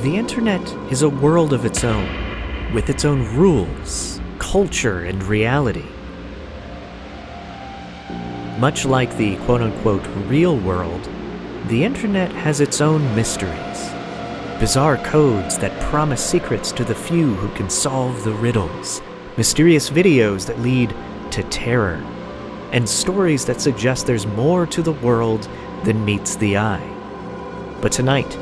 The internet is a world of its own, with its own rules, culture, and reality. Much like the quote-unquote real world, the internet has its own mysteries. Bizarre codes that promise secrets to the few who can solve the riddles. Mysterious videos that lead to terror. And stories that suggest there's more to the world than meets the eye. But tonight,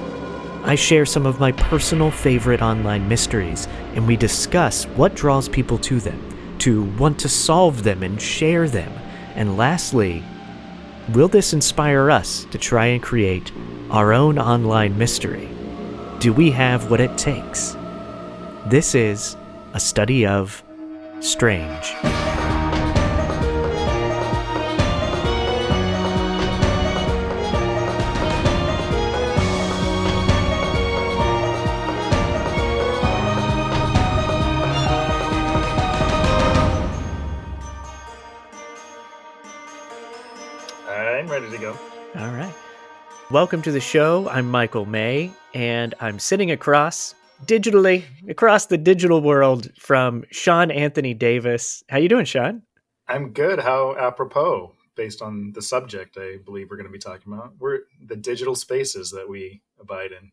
I share some of my personal favorite online mysteries, and we discuss what draws people to them, to want to solve them and share them. And lastly, will this inspire us to try and create our own online mystery? Do we have what it takes? This is a study of strange. Ready to go. All right. Welcome to the show. I'm Michael May, and I'm sitting across the digital world from Sean Anthony Davis. How you doing, Sean? I'm good. How apropos, based on the subject I believe we're going to be talking about. We're the digital spaces that we abide in.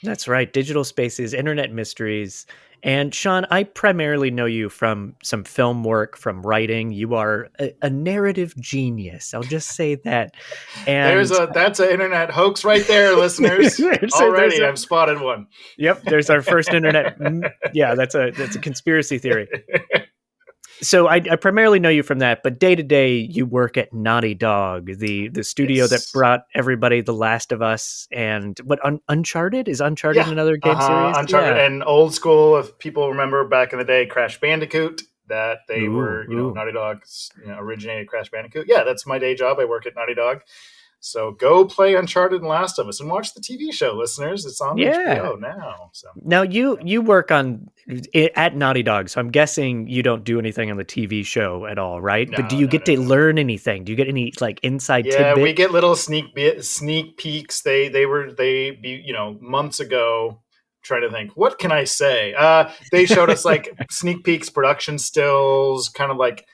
That's right. Digital spaces, internet mysteries. And Sean, I primarily know you from some film work, from writing. You are a narrative genius. I'll just say that. And that's an internet hoax right there, listeners. Already, I've spotted one. Yep, there's our first internet. Yeah, that's a conspiracy theory. So I primarily know you from that, but day to day you work at Naughty Dog, the studio that brought everybody The Last of Us and what Uncharted? Is Uncharted another game series? Uncharted and old school. If people remember back in the day, Crash Bandicoot. That they were, Naughty Dog's originated Crash Bandicoot. Yeah, that's my day job. I work at Naughty Dog. So go play Uncharted and Last of Us and watch the TV show, listeners. It's on HBO now. So now you work at Naughty Dog, so I'm guessing you don't do anything on the TV show at all, right? But do you get to learn anything? Do you get any inside tidbits? Yeah, we get little sneak peeks. They months ago. Trying to think, what can I say? They showed us sneak peeks, production stills, kind of like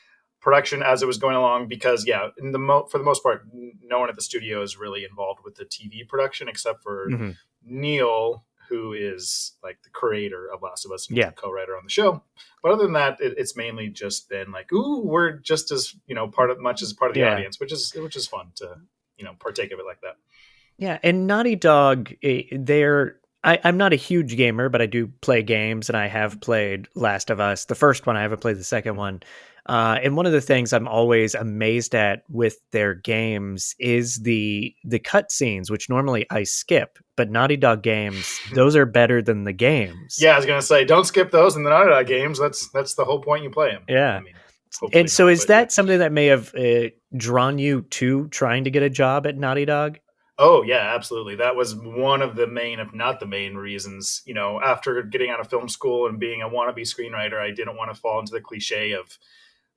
production as it was going along, because for the most part no one at the studio is really involved with the TV production except for Neil, who is like the creator of Last of Us and co-writer on the show. But other than that, it's mainly just been we're just as part of the audience, which is fun to partake of it like that. Yeah, and Naughty Dog, I'm not a huge gamer, but I do play games, and I have played Last of Us, the first one. I haven't played the second one. And one of the things I'm always amazed at with their games is the cutscenes, which normally I skip, but Naughty Dog games, those are better than the games. Yeah, I was going to say, don't skip those in the Naughty Dog games. That's the whole point you play them. Yeah. And so is that something that may have drawn you to trying to get a job at Naughty Dog? Oh, yeah, absolutely. That was one of the main, if not the main reasons. After getting out of film school and being a wannabe screenwriter, I didn't want to fall into the cliche of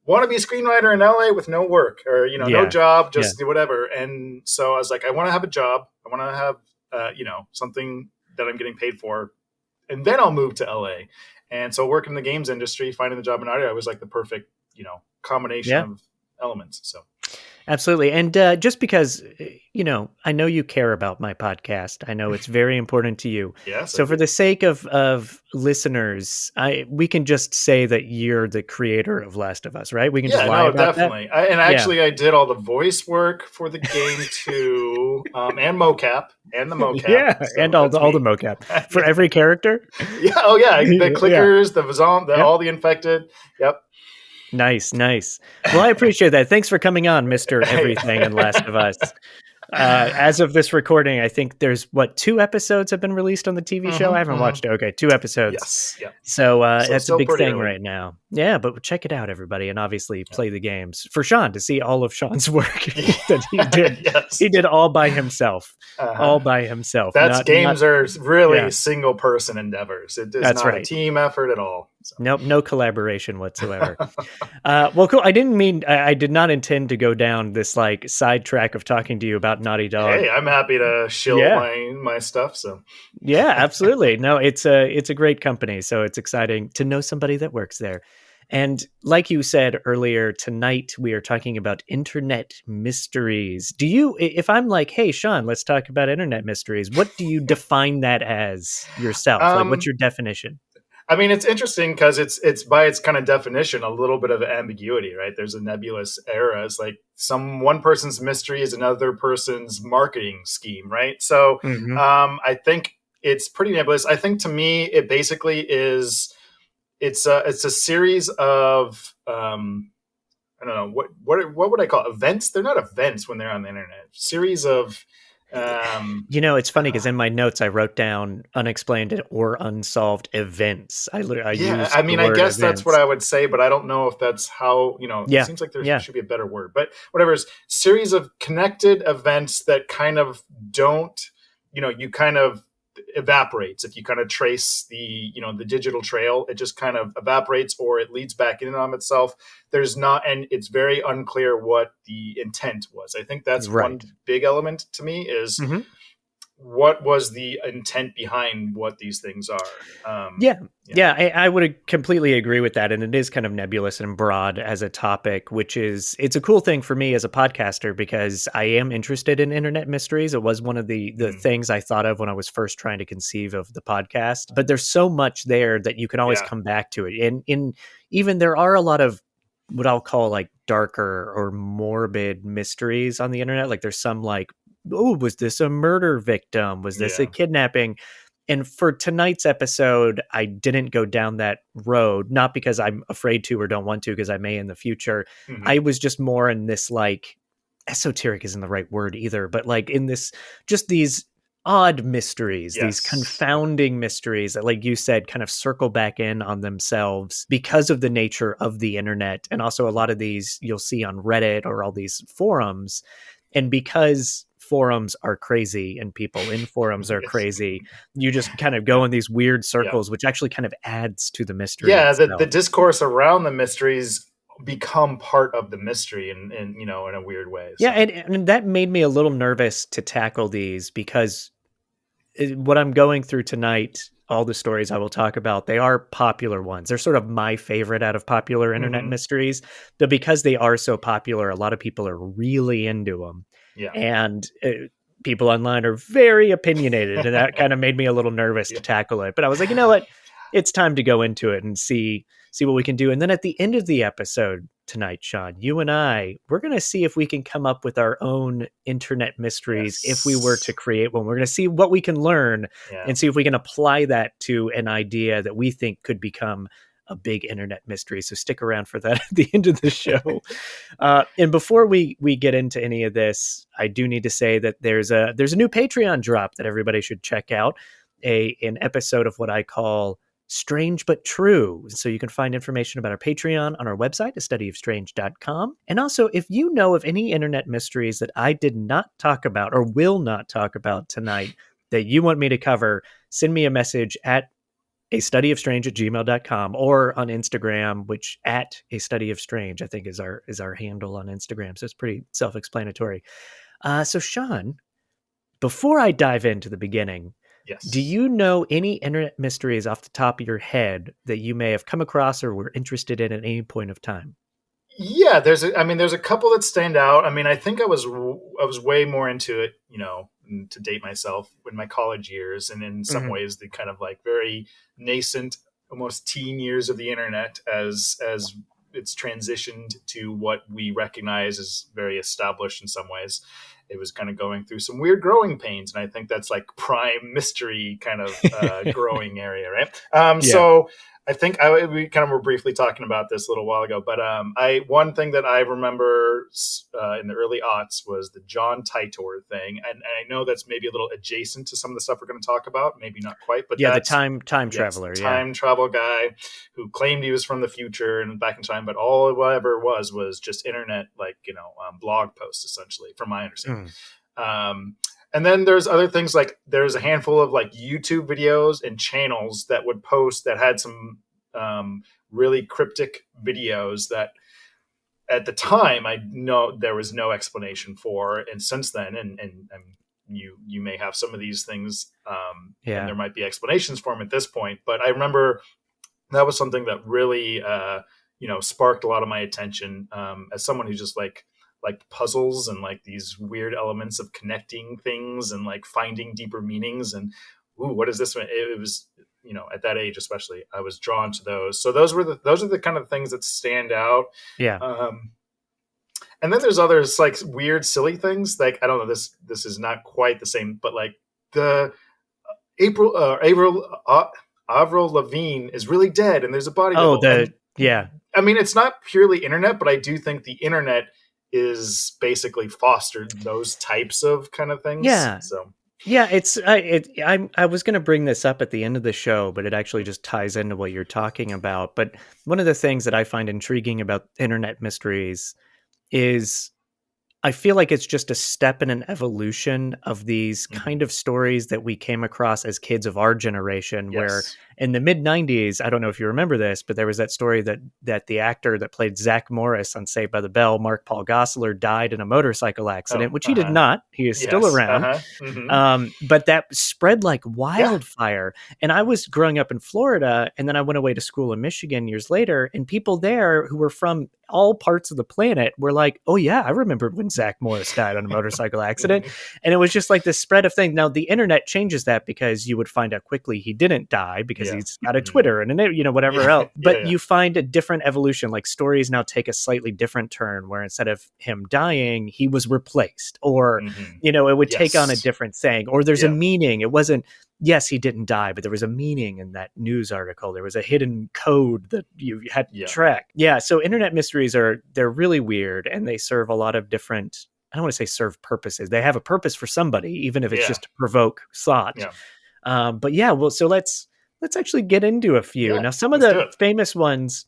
wannabe screenwriter in LA with no work or, no job, just whatever. And so I was like, I want to have a job. I want to have, something that I'm getting paid for. And then I'll move to LA. And so working in the games industry, finding the job in audio was like the perfect, combination of elements. So. Absolutely. And just because, I know you care about my podcast. I know it's very important to you. Yes. So for the sake of listeners, we can just say that you're the creator of Last of Us, right? We can just lie about definitely. I did all the voice work for the game too, and mocap, and the mocap. Yeah, so and all the mocap for every character. Yeah. Oh, yeah. The clickers, all the infected. Yep. Nice. Well, I appreciate that. Thanks for coming on, Mr. Everything and Last of Us. As of this recording, I think there's 2 episodes have been released on the TV show. I haven't watched it. Okay, 2 episodes. Yes. Yeah. So that's a big thing right now. Yeah, but check it out, everybody, and obviously play the games. For Sean to see all of Sean's work that he did. Yes. He did all by himself. All by himself. Games are really single person endeavors. It is not a team effort at all. So. Nope, no collaboration whatsoever. Well, cool. I did not intend to go down this like sidetrack of talking to you about Naughty Dog. Hey, I'm happy to shill Yeah, my stuff. So yeah, absolutely. No, it's a great company, so it's exciting to know somebody that works there. And like you said earlier, tonight we are talking about internet mysteries. If I'm like, hey, Sean, let's talk about internet mysteries, what do you define that as yourself? Like, what's um, your definition? I mean, it's interesting because it's by its kind of definition a little bit of ambiguity, right? There's a nebulous era. It's like one person's mystery is another person's marketing scheme, right? So Hmm. I think it's pretty nebulous. I think to me, it basically is. It's a series of I don't know what would I call it? Events. They're not events when they're on the internet. Series of um, It's funny because in my notes I wrote down unexplained or unsolved events. I Yeah, used I the mean, I word guess that's what events. I would say, but I don't know if that's how, it Yeah, seems like there yeah, should be a better word, but whatever. It's series of connected events that kind of don't, you kind of evaporates. If you kind of trace the digital trail, it just kind of evaporates or it leads back in and on itself. There's not, and it's very unclear what the intent was. I think that's one right. big element to me is Hmm. what was the intent behind what these things are. Yeah, Yeah. yeah, I would completely agree with that, and it is kind of nebulous and broad as a topic, which it's a cool thing for me as a podcaster because I am interested in internet mysteries. It was one of the Mhm. things I thought of when I was first trying to conceive of the podcast. But there's so much there that you can always Yeah. come back to it, and in even there are a lot of what I'll call like darker or morbid mysteries on the internet. Like there's some like, oh, was this a murder victim? Was this a Yeah. kidnapping? And for tonight's episode, I didn't go down that road, not because I'm afraid to or don't want to, because I may in the future. I Hmm. was just more in this like esoteric isn't the right word either, but like in this just these odd mysteries, these Yes. confounding mysteries that, like you said, kind of circle back in on themselves because of the nature of the internet. And also a lot of these you'll see on Reddit or all these forums. And because forums are crazy and people in forums are Yes. crazy, you just kind of go Yeah. in these weird Yeah. circles, which actually kind of adds to the mystery Yeah. The itself. discourse around the mysteries become part of the mystery in a weird way. Yeah, So and that made me a little nervous to tackle these because what I'm going through tonight, all the stories I will talk about, they are popular ones. They're sort of my favorite out of popular internet hmm. mysteries. But because they are so popular, a lot of people are really into them. Yeah. And people online are very opinionated. And that kind of made me a little nervous Yeah. to tackle it. But I was like, you know what? It's time to go into it and see what we can do. And then at the end of the episode tonight, Sean, you and we're going to see if we can come up with our own internet mysteries if we were to Yes. create one. We're going to see what we can learn Yeah. and see if we can apply that to an idea that we think could become a big internet mystery. So stick around for that at the end of the show. And before we get into any of this, I do need to say that there's a new Patreon drop that everybody should check out. An episode of what I call Strange but True. So you can find information about our Patreon on our website, a studyofstrange.com. And also, if you know of any internet mysteries that I did not talk about or will not talk about tonight that you want me to cover, send me a message at a study of strange at gmail.com or on Instagram, which at a study of strange, I think is our handle on Instagram. So it's pretty self-explanatory. So Sean, before I dive into the beginning, do Yes. you know any internet mysteries off the top of your head that you may have come across or were interested in at any point of time? Yeah, I mean, there's a couple that stand out. I mean, I think I was way more into it, to date myself in my college years, and in some Hmm. ways, the kind of like very nascent, almost teen years of the internet as it's transitioned to what we recognize as very established in some ways. It was kind of going through some weird growing pains, and I think that's like prime mystery kind of growing area, right? Yeah. So I think we kind of were briefly talking about this a little while ago, but I one thing that I remember in the early aughts was the John Titor thing, and I know that's maybe a little adjacent to some of the stuff we're going to talk about, maybe not quite, but Yeah, the that's time yes, the traveler. Yeah. time travel guy who claimed he was from the future and back in time, but all it ever was just internet, like blog posts essentially, from my understanding. Mm. Um, and then there's other things like there's a handful of like YouTube videos and channels that would post that had some really cryptic videos that at the time I know there was no explanation for, and since then, and you may have some of these things, and Yeah. there might be explanations for them at this point. But I remember that was something that really sparked a lot of my attention, as someone who just like puzzles and like these weird elements of connecting things and like finding deeper meanings. And ooh, what is this one? It was, at that age especially, I was drawn to those. So those are the kind of things that stand out. Yeah. um and then there's others like weird silly things, like I don't know, this is not quite the same, but like the Avril Lavigne is really dead, and there's a body Oh, double. And yeah. I mean, it's not purely internet, but I do think the internet is basically fostered those types of kind of things. Yeah. So Yeah, I was going to bring this up at the end of the show, but it actually just ties into what you're talking about. But one of the things that I find intriguing about internet mysteries is I feel like it's just a step in an evolution of these kind of stories that we came across as kids of our generation, where yes. in the mid 90s, I don't know if you remember this, but there was that story that the actor that played Zach Morris on Saved by the Bell, Mark Paul Gosselaar, died in a motorcycle accident, Oh, which he did not. He is still yes. around. Mm-hmm. But that spread like Yeah. wildfire. And I was growing up in Florida, and then I went away to school in Michigan years later, and people there who were from all parts of the planet were like, oh yeah, I remember when Zach Morris died on a motorcycle accident. And it was just like this spread of things. Now the internet changes that, because you would find out quickly he didn't die, because Yeah. he's got a Twitter and whatever else. But Yeah. you find a different evolution. Like stories now take a slightly different turn, where instead of him dying, he was replaced, or it would take on a Yes. different thing, or there's a Yeah. meaning. It wasn't, yes, he didn't die, but there was a meaning in that news article. There was a hidden code that you had to Yeah. track. Yeah. So internet mysteries they're really weird, and they serve a lot of different, I don't want to say serve purposes. They have a purpose for somebody, even if it's Yeah. just to provoke thought. Yeah. But yeah, well, so let's actually get into a few. Yeah. Now, some of Let's do the it. famous ones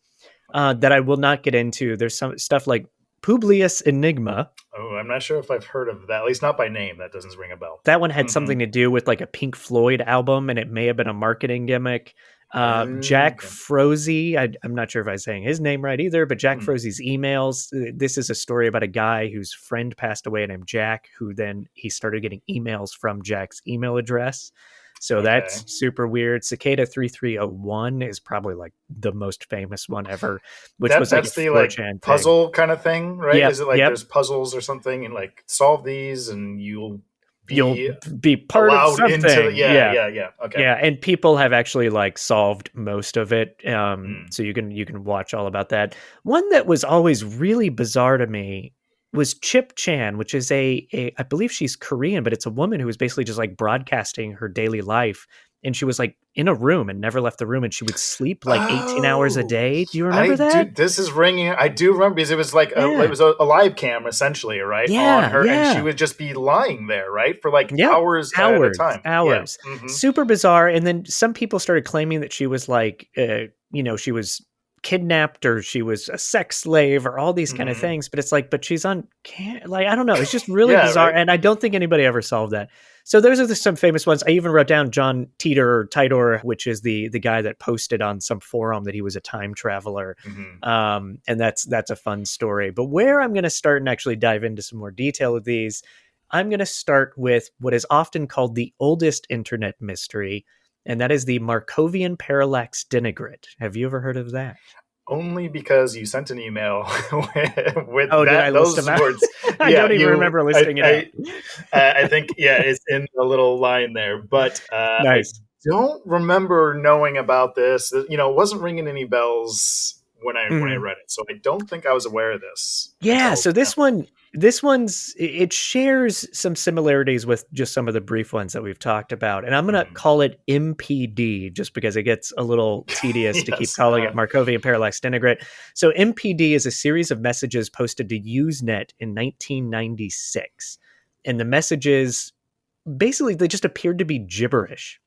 that I will not get into, there's some stuff like Publius Enigma. Oh, I'm not sure if I've heard of that. At least not by name. That doesn't ring a bell. That one had something to do with like a Pink Floyd album, and it may have been a marketing gimmick. Jack Okay. Froese, I'm not sure if I'm saying his name right either, but Jack Hmm. Froese's emails. This is a story about a guy whose friend passed away named Jack, who then he started getting emails from Jack's email address. So Okay. that's super weird. Cicada 3301 is probably like the most famous one ever, which was like a That's the 4chan thing. puzzle kind of thing, right? Yep, Is it like yep. there's puzzles or something, and like solve these and you'll You'll be be part of allowed something. into yeah. Okay. Yeah, and people have actually like solved most of it. Mm. So you can watch all about that. One that was always really bizarre to me was Chip Chan, which is a I believe she's Korean, but it's a woman who was basically just like broadcasting her daily life. And she was like in a room and never left the room, and she would sleep like 18 hours a day. Do you remember that? This is ringing. I do remember, because it was like Yeah. it was a live cam essentially, right? Yeah, On her, and she yeah. would just be lying there, right? For like Yep. hours at a time. Hours. Yeah. Mhm. Super bizarre. And then some people started claiming that she was like, she was kidnapped, or she was a sex slave, or all these kind of Mhm. things. But it's like, but she's on, like, I don't know. It's just really Yeah, bizarre. right. And I don't think anybody ever solved that. So those are some famous ones. I even wrote down John Titor, which is the guy that posted on some forum that he was a time traveler. Mhm. And that's a fun story. But where I'm going to start and actually dive into some more detail of these, I'm going to start with what is often called the oldest internet mystery, and that is the Markovian parallax denigrit. Have you ever heard of that? Only because you sent an email with Oh, did I list those them out? words. I don't even remember listing it out. I think it's in the little line there, but Nice. I don't remember knowing about this. It wasn't ringing any bells when I read it, so I don't think I was aware of this. Yeah, until so now. this one's it shares some similarities with just some of the brief ones that we've talked about, and I'm going to call it MPD just because it gets a little tedious to keep Yes, calling it Markovian parallax denigrit. So MPD is a series of messages posted to Usenet in 1996, and the messages basically they just appeared to be gibberish.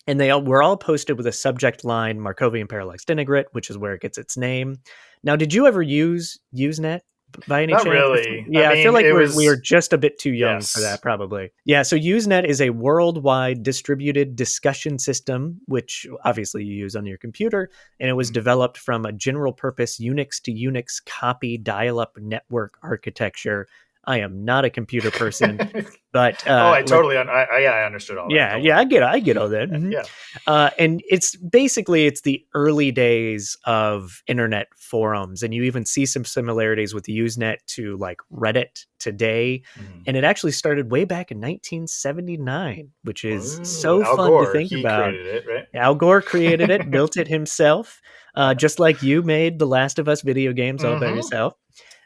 And they were all posted with a subject line, Markovian parallax denigrit, which is where it gets its name. Now, did you ever use Usenet? by any Not chance? really. I Yeah, I feel mean, like it we are was just a bit too young for yes. that, probably. Yeah, so Usenet is a worldwide distributed discussion system, which obviously you use on your computer, and it was Mhm. developed from a general purpose Unix to Unix copy dial-up network architecture. I am not a computer person, but Oh, I let's totally, yeah, I understood all that. yeah, Don't yeah, worry. I get all that. Mhm. Yeah. And it's basically it's the early days of internet forums, and you even see some similarities with the Usenet to like Reddit today. Mhm. And it actually started way back in 1979, which is Ooh, so Al fun to Gore, think he about. created it, right? Al Gore created it, built it himself, just like you made the Last of Us video games all by Mm-hmm. yourself.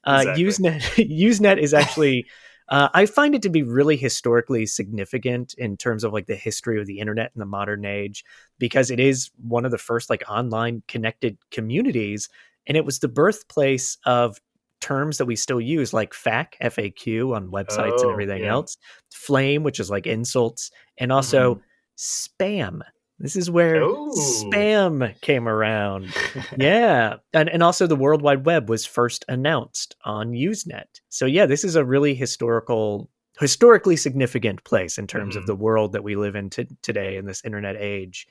Exactly. Usenet Usenet is actually I find it to be really historically significant in terms of like the history of the internet in the modern age because it is one of the first like online connected communities, and it was the birthplace of terms that we still use like FAQ on websites and Oh, everything yeah. else, flame, which is like insults, and Mm-hmm. also spam. This is where Oh. spam came around. Yeah. And also the World Wide Web was first announced on Usenet. So yeah, this is a really historically significant place in terms of Mm-hmm. the world that we live in today in this internet age.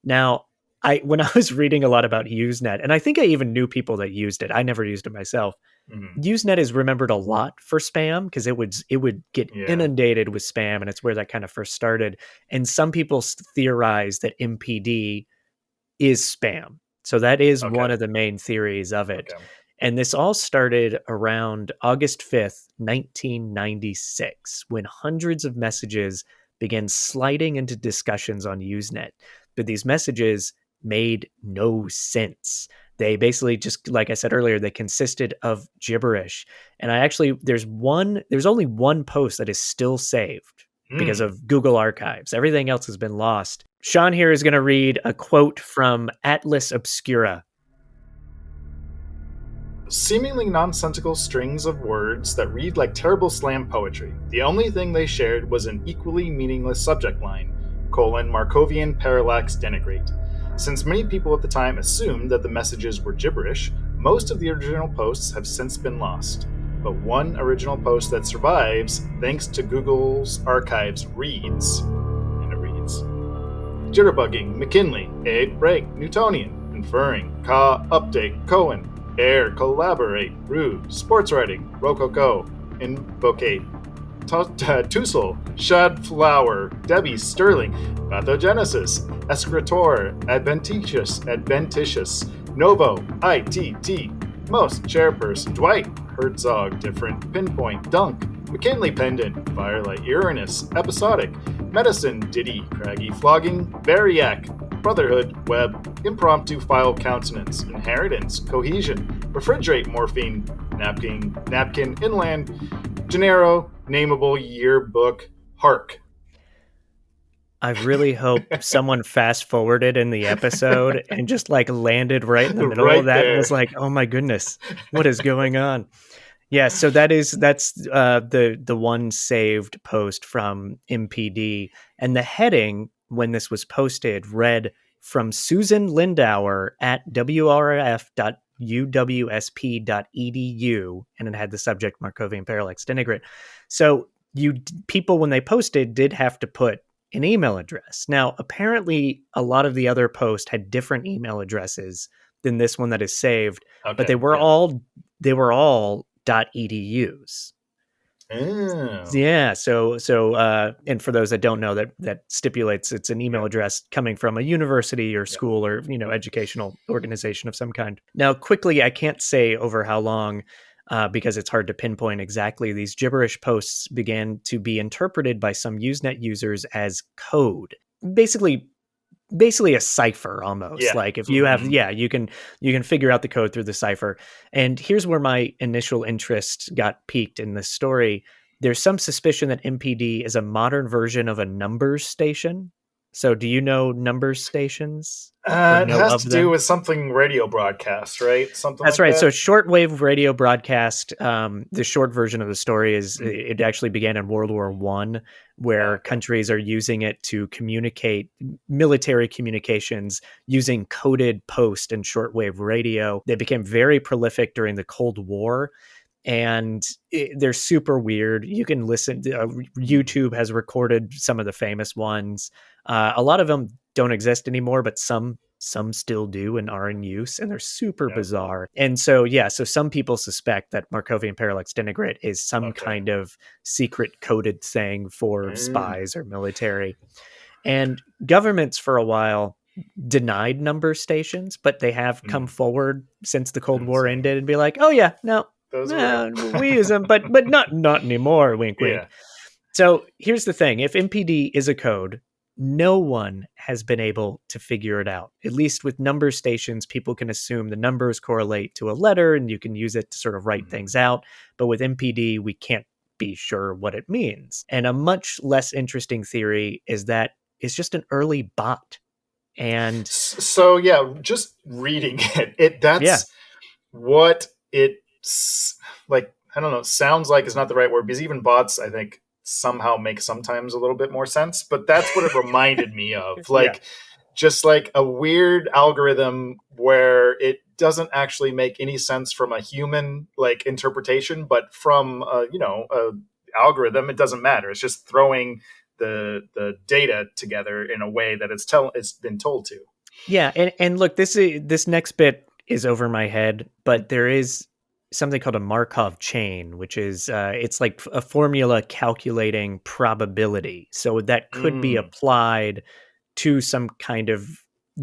Now, I when I was reading a lot about Usenet, and I think I even knew people that used it. I never used it myself. Mm-hmm. Usenet is remembered a lot for spam because it would get Yeah. inundated with spam, and it's where that kind of first started. And some people theorize that MPD is spam. So that is Okay. one of the main theories of it. Okay. And this all started around August 5th, 1996, when hundreds of messages began sliding into discussions on Usenet. But these messages made no sense. They basically just, like I said earlier, they consisted of gibberish. And there's only one post that is still saved because Hmm. of Google Archives. Everything else has been lost. Sean here is going to read a quote from Atlas Obscura. Seemingly nonsensical strings of words that read like terrible slam poetry. The only thing they shared was an equally meaningless subject line, Markovian parallax denigrate. Since many people at the time assumed that the messages were gibberish, most of the original posts have since been lost. But one original post that survives, thanks to Google's archives, reads, and it reads, Jitterbugging, McKinley, egg, break, Newtonian, inferring, Ka, update, Cohen, air, collaborate, rude, sports writing, rococo, invocate, Tussle, Shad Flower, Debbie Sterling, Pathogenesis, Escritor, Adventitious, Novo, ITT, Most, Chairperson, Dwight, Herzog, Different, Pinpoint, Dunk, McKinley Pendant, Firelight, Uranus, Episodic, Medicine, Diddy, Craggy, Flogging, Variac, Brotherhood, Web, Impromptu File Countenance, Inheritance, Cohesion, Refrigerate Morphine, Napkin, Inland, Gennaro, Nameable, Yearbook, Hark. I really hope someone fast forwarded in the episode and just like landed right in the middle of Right that and there. was like, "Oh my goodness, what is going on?" Yeah, so that's the one saved post from MPD, and the heading when this was posted read from Susan Lindauer at wrf.uwsp.edu, and it had the subject Markovian parallax denigrate. So people when they posted did have to put an email address. Now, apparently, a lot of the other posts had different email addresses than this one that is saved, but Okay, they were all .edus. Oh, Yeah, so and for those that don't know, that stipulates it's an email yeah, address coming from a university or yeah. school or educational organization of some kind. Now, quickly, I can't say over how long. Because it's hard to pinpoint exactly, these gibberish posts began to be interpreted by some Usenet users as code. Basically a cipher almost. Yeah. Like if you have, Mm-hmm. yeah, you can figure out the code through the cipher. And here's where my initial interest got piqued in this story. There's some suspicion that MPD is a modern version of a numbers station. So do you know numbers stations or It know has of to do them? with something radio broadcast, right? Something That's like right. So that. shortwave radio broadcast. The short version of the story is Mm. it actually began in World War I, where Okay. countries are using it to communicate military communications using coded post and shortwave radio. They became very prolific during the Cold War, and they're super weird. You can listen. YouTube has recorded some of the famous ones. A lot of them don't exist anymore, but some still do and are in use, and they're super Yeah. bizarre. And so, yeah, so some people suspect that Markovian parallax disintegrate is some Okay. kind of secret coded thing for Mm, spies or military. And governments for a while denied number stations, but they have come mm, forward since the Cold and War saying ended and be like, "Oh yeah, no, those are real. we use them, but not anymore." Wink, wink. Yeah. So here's the thing: if MPD is a code, no one has been able to figure it out. At least with number stations, people can assume the numbers correlate to a letter, and you can use it to sort of write Mhm. things out. But with MPD, we can't be sure what it means. And a much less interesting theory is that it's just an early bot. And So yeah, just reading it yeah, that's what like. I don't know. Sounds like is not the right word because even bots, I think, somehow make sometimes a little bit more sense. But that's what it reminded me of. yeah. Like just like a weird algorithm where it doesn't actually make any sense from a human like interpretation, but from a algorithm, it doesn't matter. It's just throwing the data together in a way that it's been told to. Yeah, and look, this next bit is over my head, but there is something called a Markov chain, which is it's like a formula calculating probability. So that could be Mm, applied to some kind of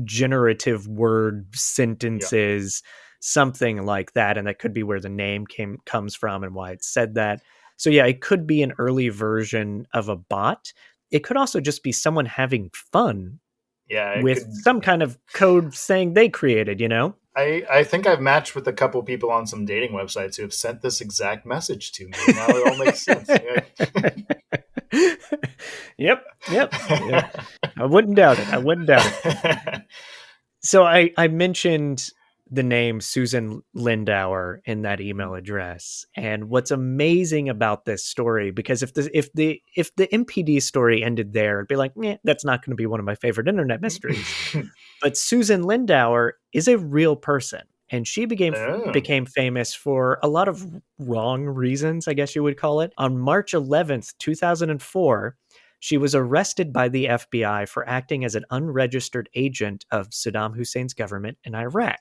generative word yeah. sentences, something like that, and that could be where the name comes from and why it said that. So yeah, it could be an early version of a bot. It could also just be someone having fun Yeah, it with could. some kind of code saying they created, you know? I think I've matched with a couple people on some dating websites who have sent this exact message to me. Now it all makes sense. Yep, yep. Yeah. I wouldn't doubt it. I wouldn't doubt it. So I mentioned the name Susan Lindauer in that email address. And what's amazing about this story, because if the MPD story ended there, it'd be like, that's not going to be one of my favorite internet mysteries. But Susan Lindauer is a real person, and she became Oh. became famous for a lot of wrong reasons, I guess you would call it. On March 11th, 2004, she was arrested by the FBI for acting as an unregistered agent of Saddam Hussein's government in Iraq.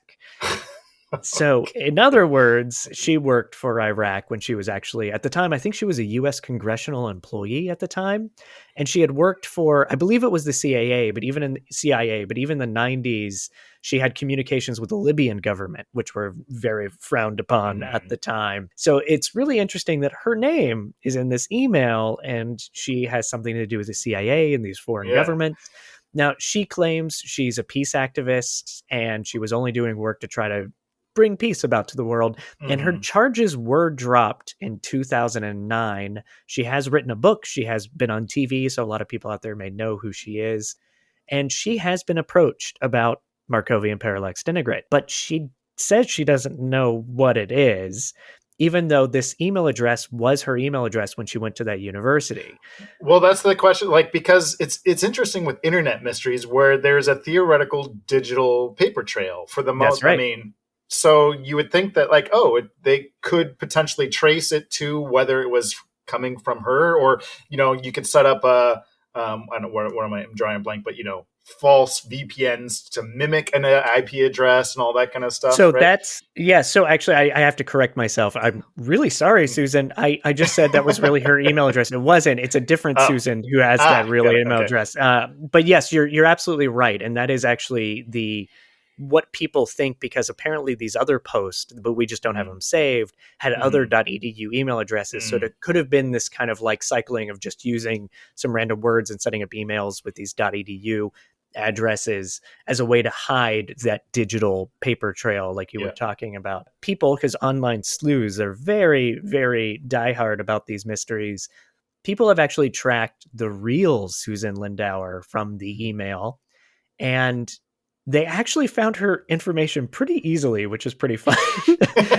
So, in other Okay. words, she worked for Iraq when she was actually, at the time, I think she was a US congressional employee at the time. And she had worked for, I believe it was the CIA, but even the 90s, she had communications with the Libyan government, which were very frowned upon at Mhm. the time. So it's really interesting that her name is in this email and she has something to do with the CIA and these foreign Yeah. governments. Now, she claims she's a peace activist and she was only doing work to try to bring peace about to the world. And her Hmm. charges were dropped in 2009. She has written a book. She has been on TV, so a lot of people out there may know who she is. And she has been approached about Markovian parallax disintegrate, but she says she doesn't know what it is, even though this email address was her email address when she went to that university. Well, that's the question. Like, because it's interesting with internet mysteries where there's a theoretical digital paper trail for the That's most. I right. mean, so you would think that like, oh, they could potentially trace it to whether it was coming from her, or you could set up a I don't know what am I? I'm drawing a blank, but false VPNs to mimic an IP address and all that kind of stuff, So right? that's yeah. So actually, I have to correct myself. I'm really sorry, Susan. I just said that was really her email address. It wasn't. It's a different Oh, Susan who has that got really it. email Okay. address. But yes, you're absolutely right, and that is actually the what people think because apparently these other posts, but we just don't have Mm-hmm. them saved, had other Mm-hmm. .edu email addresses. So it could have been this kind of like cycling of just using some random words and setting up emails with these .edu addresses as a way to hide that digital paper trail like you were Yeah. talking about. People, because online sleuths are very, very diehard about these mysteries, people have actually tracked the real Susan Lindauer from the email. And they actually found her information pretty easily, which is pretty fun.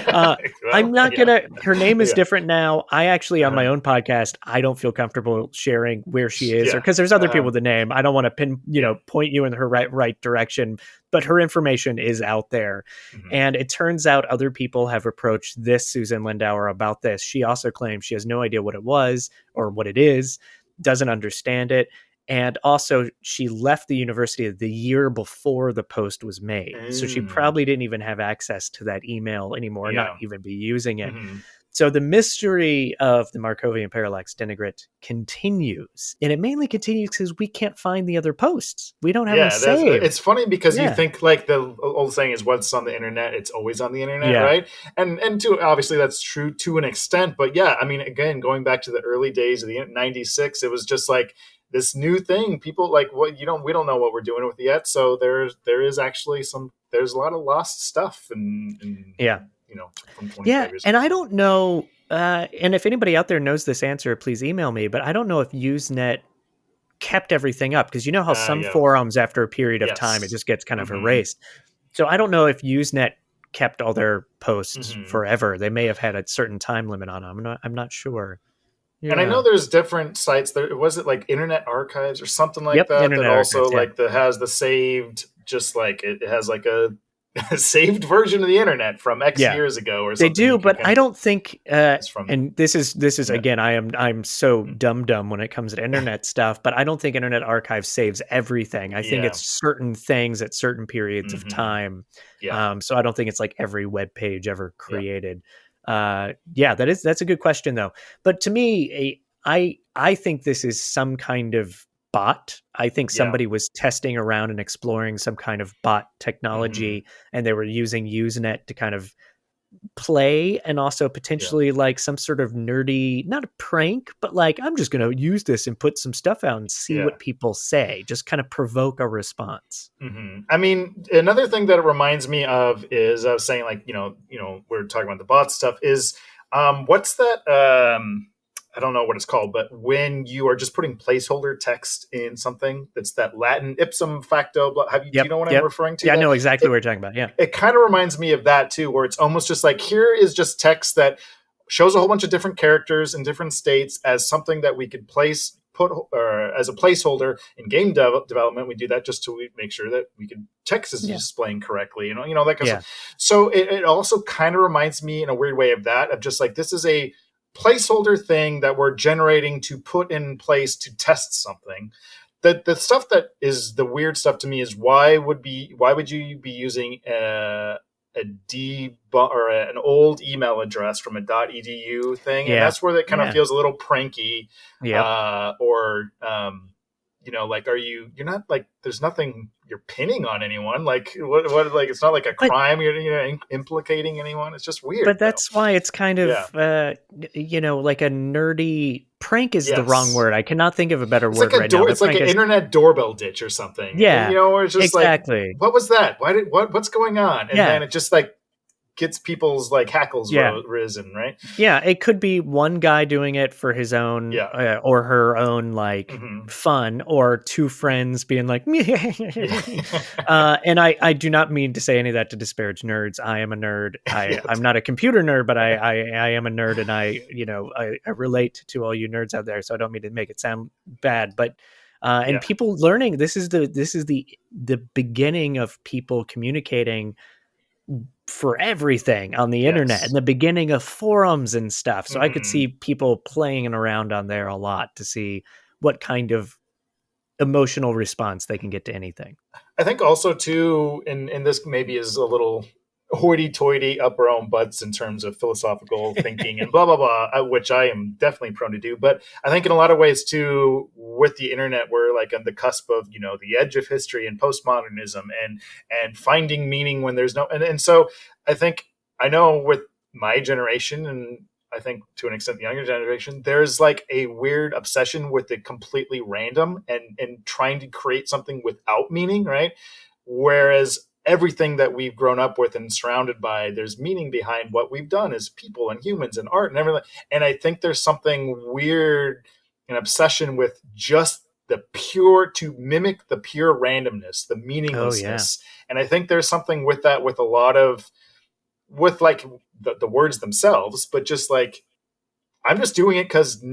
uh, I'm Well, not yeah, gonna. Her name is yeah, different now. I actually, on my uh-huh. own podcast, I don't feel comfortable sharing where she is, or Yeah, because there's other people uh-huh. with the name. I don't want to Yeah. point you in her right direction. But her information is out there, Hmm. and it turns out other people have approached this Susan Lindauer about this. She also claims she has no idea what it was or what it is, doesn't understand it, and also, she left the university the year before the post was made. So she Mm, probably didn't even have access to that email anymore, not yeah. even be using it. Hmm. So the mystery of the Markovian parallax denigrate continues. And it mainly continues because we can't find the other posts. We don't have them Yeah, that's saved. it's funny because you Yeah. think like the old saying is what's on the internet, it's always on the internet, Yeah. right? And to obviously that's true to an extent, but yeah, I mean again, going back to the early days of the 96, it was just like this new thing. People like what you don't we don't know what we're doing with it yet. So there is actually there's a lot of lost stuff Yeah. from Yeah. 25 years And ago. I don't know. And if anybody out there knows this answer, please email me. But I don't know if Usenet kept everything up because you know how some Yeah. forums after a period of time it Yes. just gets kind of Hmm. erased. So I don't know if Usenet kept all their posts Hmm. forever. They may have had a certain time limit on them. I'm not sure. And I know Yeah. there's different sites. There was it like Internet Archives or something like Yep. that. That Internet also Archives. Yeah. like that has the saved, just like it has like a, a saved version of the internet from X Yeah. years ago or They something. You do, can but kind I of don't think. it's from And this is yeah. again. I'm so Mm. dumb when it comes to internet stuff, but I don't think Internet Archive saves everything. I think Yeah. it's certain things at certain periods of Hmm. time. Yeah. So I don't think it's like every web page ever Yeah. created. Yeah, that's a good question though. But to me, I think this is some kind of bot. I think Yeah. somebody was testing around and exploring some kind of bot Hmm. technology, and they were using Usenet to kind of play and also Yeah. potentially like some sort of nerdy, not a prank, but like I'm just going to use this and put some stuff out and see Yeah. what people say, just kind of provoke a response. I mean, another thing that it reminds me of is I was saying, like, we're talking about the bot stuff. Is what's that? I don't know what it's called, but when you are just putting placeholder text in something, that's that Latin ipsum facto. Do you Yep. know what I'm Yep. referring to? Yeah, I That know exactly it, what you're talking about. Yeah. it kind of reminds me of that too, where it's almost just like here is just text that shows a whole bunch of different characters in different states as something that we could put as a placeholder in game development. We do that just to make sure that we can text is Yeah. displaying correctly, that kind of Yeah. stuff. So it also kind of reminds me in a weird way of that, of just like this is a placeholder thing that we're generating to put in place to test something. The stuff that is the weird stuff to me is why would you be using a or an old email address from a .edu thing, and Yeah. that's where that kind of Yeah. feels a little pranky, Yep. or like you're not like there's nothing you're pinning on anyone, like what like it's not like a But crime you're implicating anyone. It's just weird but though. that's why it's kind Yeah. of like a nerdy prank is the wrong Yes. word. I cannot think of a better It's like word right now. it's But like prank an is internet doorbell ditch or something. yeah, Where it's just like, exactly. what was that? What's going on? And Yeah. then it just like gets people's like hackles Yeah. risen, right? Yeah, it could be one guy doing it for his own Yeah. or her own like Hmm. fun, or two friends being like, Yeah. and I do not mean to say any of that to disparage nerds. I am a nerd. Yeah. I'm not a computer nerd, but I am a nerd, and I relate to all you nerds out there. So I don't mean to make it sound bad, but and Yeah. people learning this is the beginning of people communicating for everything on the internet and Yes. the beginning of forums and stuff. So I could Hmm. see people playing around on there a lot to see what kind of emotional response they can get to anything. I think also too, and this maybe is a little hoity-toity up our own butts in terms of philosophical thinking and blah blah blah, which I am definitely prone to do. But I think in a lot of ways too, with the internet, we're like on the cusp of the edge of history and postmodernism and finding meaning when there's no and so I think I know with my generation and I think to an extent the younger generation, there's like a weird obsession with the completely random and trying to create something without meaning, right? Whereas everything that we've grown up with and surrounded by, there's meaning behind what we've done as people and humans and art and everything. And I think there's something weird, an obsession with just to mimic the pure randomness, the Oh yeah. meaninglessness. And I think there's something with that, with a lot of, with like the words themselves, but just like, I'm just doing it because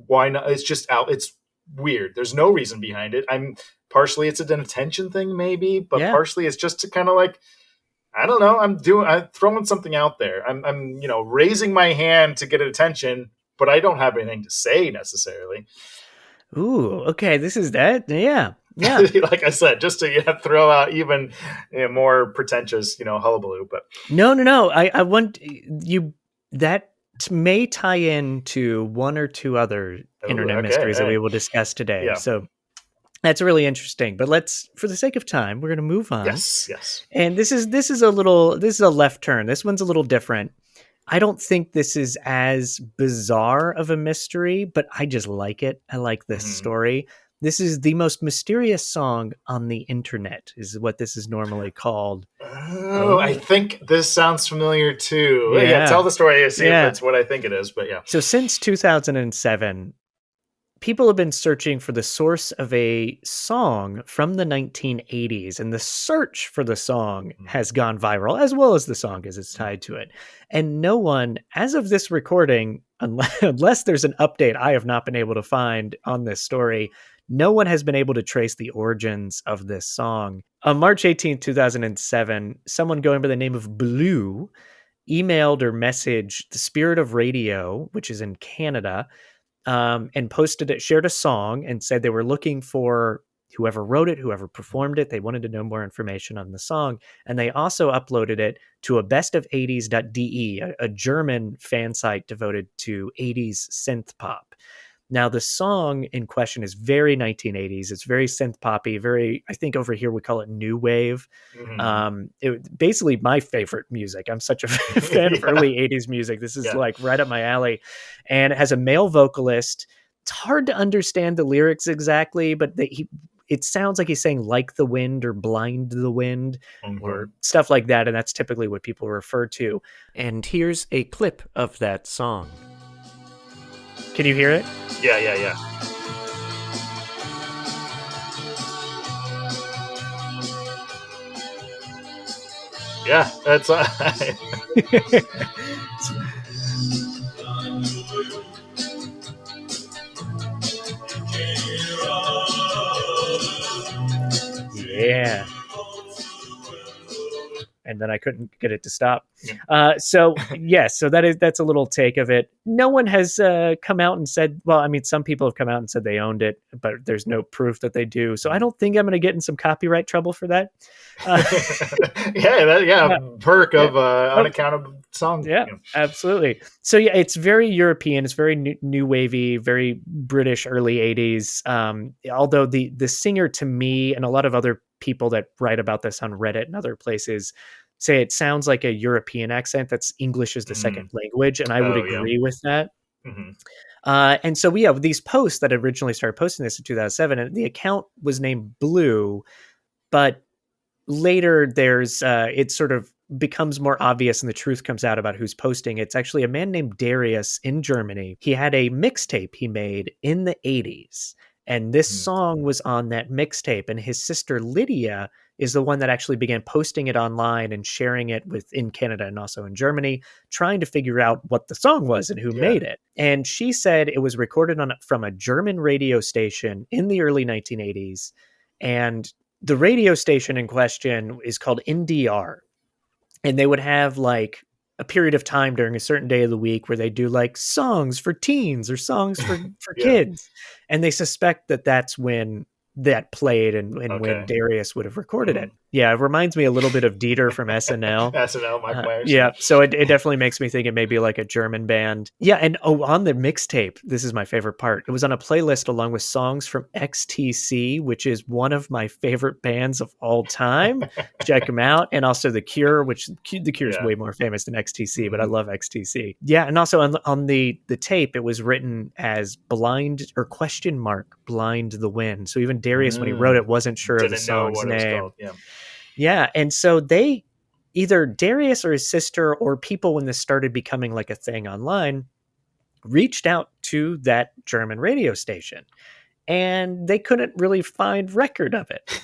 why not? It's just out. It's weird. There's no reason behind it. I'm partially it's an attention thing, maybe, but Yeah. partially it's just to kind of like, I don't know. I'm throwing something out there. I'm raising my hand to get attention, but I don't have anything to say necessarily. Ooh, okay. This is that. Yeah. Yeah. Like I said, just to throw out even more pretentious, hullabaloo. But No, no, no. I want you that may tie into one or two other oh, internet okay, mysteries that we hey, will discuss today. yeah, So that's really interesting. But let's, for the sake of time, we're going to move on. yes, yes. And this is a left turn. This one's a little different. I don't think this is as bizarre of a mystery, but I just like it. I like this Mhm. story. This is the most mysterious song on the internet, is what this is normally called. Oh, I Oh, think this sounds familiar too. Yeah, yeah. tell the story and see if Yeah. it's what I think it is. But yeah. So since 2007, people have been searching for the source of a song from the 1980s, and the search for the song Mhm. has gone viral, as well as the song as it's tied to it. And no one, as of this recording, unless there's an update I have not been able to find on this story, no one has been able to trace the origins of this song. On March 18th, 2007, someone going by the name of Blue emailed or messaged the Spirit of Radio, which is in Canada, and posted it, shared a song, and said they were looking for whoever wrote it, whoever performed it. They wanted to know more information on the song. And they also uploaded it to a bestof80s.de, a German fan site devoted to 80s synth pop. Now, the song in question is very 1980s. It's very synth poppy, very, I think over here we call it new wave. Mhm. Basically my favorite music. I'm such a fan of Yeah, early 80s music. This is yeah. like right up my alley. And it has a male vocalist. It's hard to understand the lyrics exactly, but it sounds like he's saying like the wind or blind the wind or Mhm. stuff like that. And that's typically what people refer to. And here's a clip of that song. Can you hear it? Yeah, yeah, yeah. Yeah, that's Yeah. And then I couldn't get it to stop. yeah. So yes, so that's a little take of it. No one has come out and said. Well, I mean, some people have come out and said they owned it, but there's no proof that they do. So I don't think I'm going to get in some copyright trouble for that. Uh, Yeah, yeah, perk yeah. of Oh, unaccountable song. yeah, Yeah. absolutely. So yeah, it's very European. It's very new wavy, very British early 80s. Although the singer to me and a lot of other people that write about this on Reddit and other places say it sounds like a European accent. That's English is the second Mm. language, and I would Oh yeah. agree with that. Hmm. And so we have these posts that originally started posting this in 2007, and the account was named Blue, but later there's it sort of becomes more obvious and the truth comes out about who's posting. It's actually a man named Darius in Germany. He had a mixtape he made in the 80s, and this song was on that mixtape, and his sister Lydia is the one that actually began posting it online and sharing it in Canada and also in Germany, trying to figure out what the song was and who Yeah. made it. And she said it was recorded from a German radio station in the early 1980s, and the radio station in question is called NDR, and they would have like a period of time during a certain day of the week where they do like songs for teens or songs for Yeah. kids, and they suspect that that's when that played and when Okay. Darius would have recorded Hmm. it. Yeah, it reminds me a little bit of Dieter from SNL. SNL, Mike Myers. Yeah, so it definitely makes me think it may be like a German band. Yeah, and on the mixtape, this is my favorite part. It was on a playlist along with songs from XTC, which is one of my favorite bands of all time. Check them out, and also The Cure, which The Cure is Yeah. way more famous than XTC, but I Hmm. love XTC. Yeah, and also on the tape, it was written as blind or question mark blind the wind. So even Darius, when he wrote it, wasn't sure of the Didn't know song's what it was name. called. Yeah. Yeah, and so they either Darius or his sister or people when this started becoming like a thing online reached out to that German radio station and they couldn't really find record of it.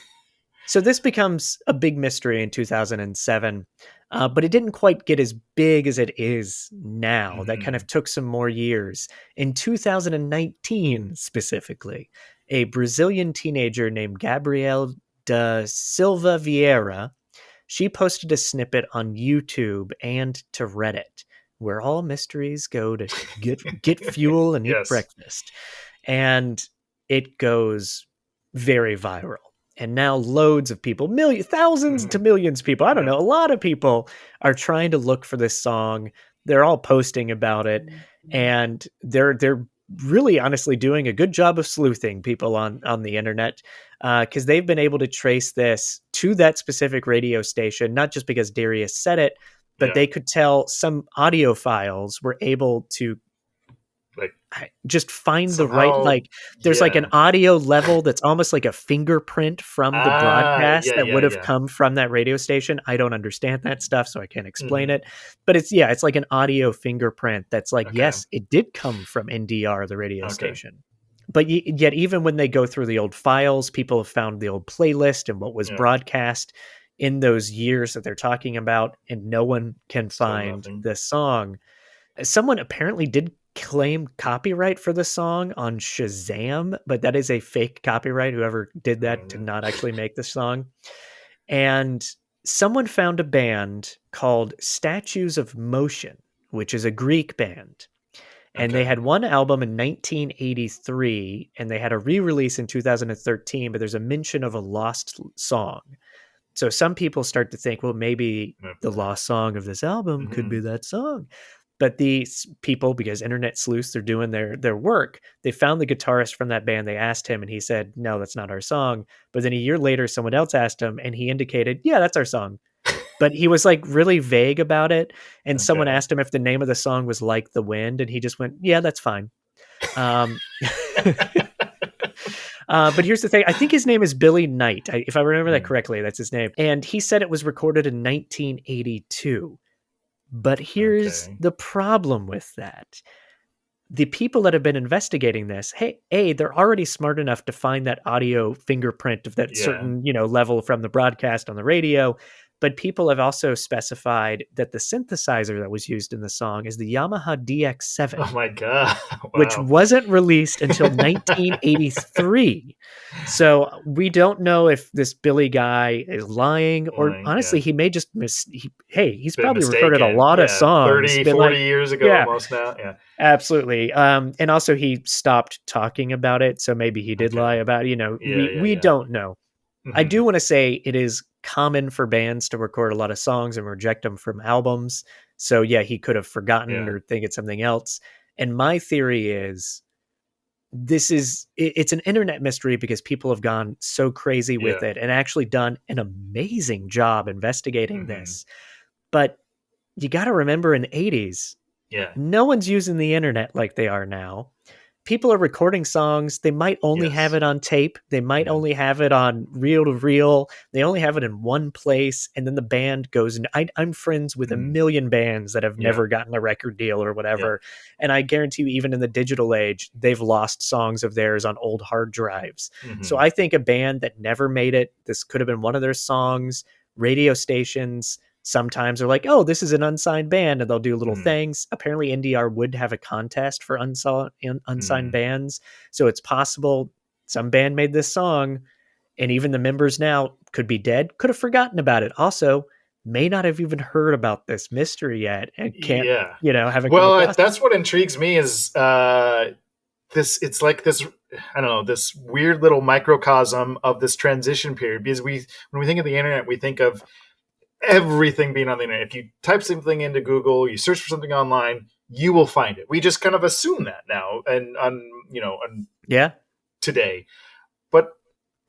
So this becomes a big mystery in 2007, but it didn't quite get as big as it is now. That kind of took some more years. In 2019, specifically, a Brazilian teenager named Gabrielle da Silva Vieira, she posted a snippet on YouTube and to Reddit, where all mysteries go to get fuel and eat Yes. breakfast. And it goes very viral. And now loads of people, thousands to millions of people, I don't know, a lot of people are trying to look for this song. They're all posting about it, and they're really honestly doing a good job of sleuthing people on the internet, because they've been able to trace this to that specific radio station, not just because Darius said it, but they could tell some audio files were able to like just find somehow, the right, like there's like an audio level that's almost like a fingerprint from the broadcast that would have come from that radio station. I don't understand that stuff, so I can't explain it, but it's like an audio fingerprint that's like, yes, it did come from NDR, the radio station. But yet even when they go through the old files, people have found the old playlist and what was broadcast in those years that they're talking about, and no one can find this song. Someone apparently did claim copyright for the song on Shazam, but that is a fake copyright. Whoever did that did not actually make the song. And someone found a band called Statues of Motion, which is a Greek band. And they had one album in 1983, and they had a re-release in 2013, but there's a mention of a lost song. So some people start to think, well, maybe the lost song of this album could be that song. But these people, because internet sleuths, they're doing their work, they found the guitarist from that band. They asked him, and he said, no, that's not our song. But then a year later, someone else asked him, and he indicated, yeah, that's our song. But he was like really vague about it. And someone asked him if the name of the song was Like the Wind, and he just went, yeah, that's fine. But here's the thing. I think his name is Billy Knight. If I remember that correctly, that's his name. And he said it was recorded in 1982. But here's the problem with that. The people that have been investigating this, they're already smart enough to find that audio fingerprint of that certain, level from the broadcast on the radio. But people have also specified that the synthesizer that was used in the song is the Yamaha DX7. Oh my God. Wow. Which wasn't released until 1983. So we don't know if this Billy guy is lying, or honestly, he may just he's probably recorded a lot of songs 30, 40 years ago almost now. Yeah. Absolutely. And also he stopped talking about it. So maybe he did lie about it. We don't know. I do want to say it is common for bands to record a lot of songs and reject them from albums. So he could have forgotten or think it's something else. And my theory is it's an internet mystery because people have gone so crazy with it and actually done an amazing job investigating this. But you got to remember, in the 80s, no one's using the internet like they are now. People are recording songs. They might only have it on tape. They might only have it on reel to reel. They only have it in one place. And then the band goes, and I'm friends with a million bands that have never gotten a record deal or whatever. And I guarantee you, even in the digital age, they've lost songs of theirs on old hard drives. So I think a band that never made it, this could have been one of their songs. Radio stations sometimes are like, oh, this is an unsigned band, and they'll do little things. Apparently NDR would have a contest for unsigned bands. So it's possible some band made this song, and even the members now could be dead, could have forgotten about it. Also, may not have even heard about this mystery yet, and can't, haven't. Well, that's what intrigues me is it's like this, I don't know, this weird little microcosm of this transition period. Because when we think of the internet, we think of everything being on the internet. If you type something into Google, you search for something online, you will find it. We just kind of assume that now, and today. But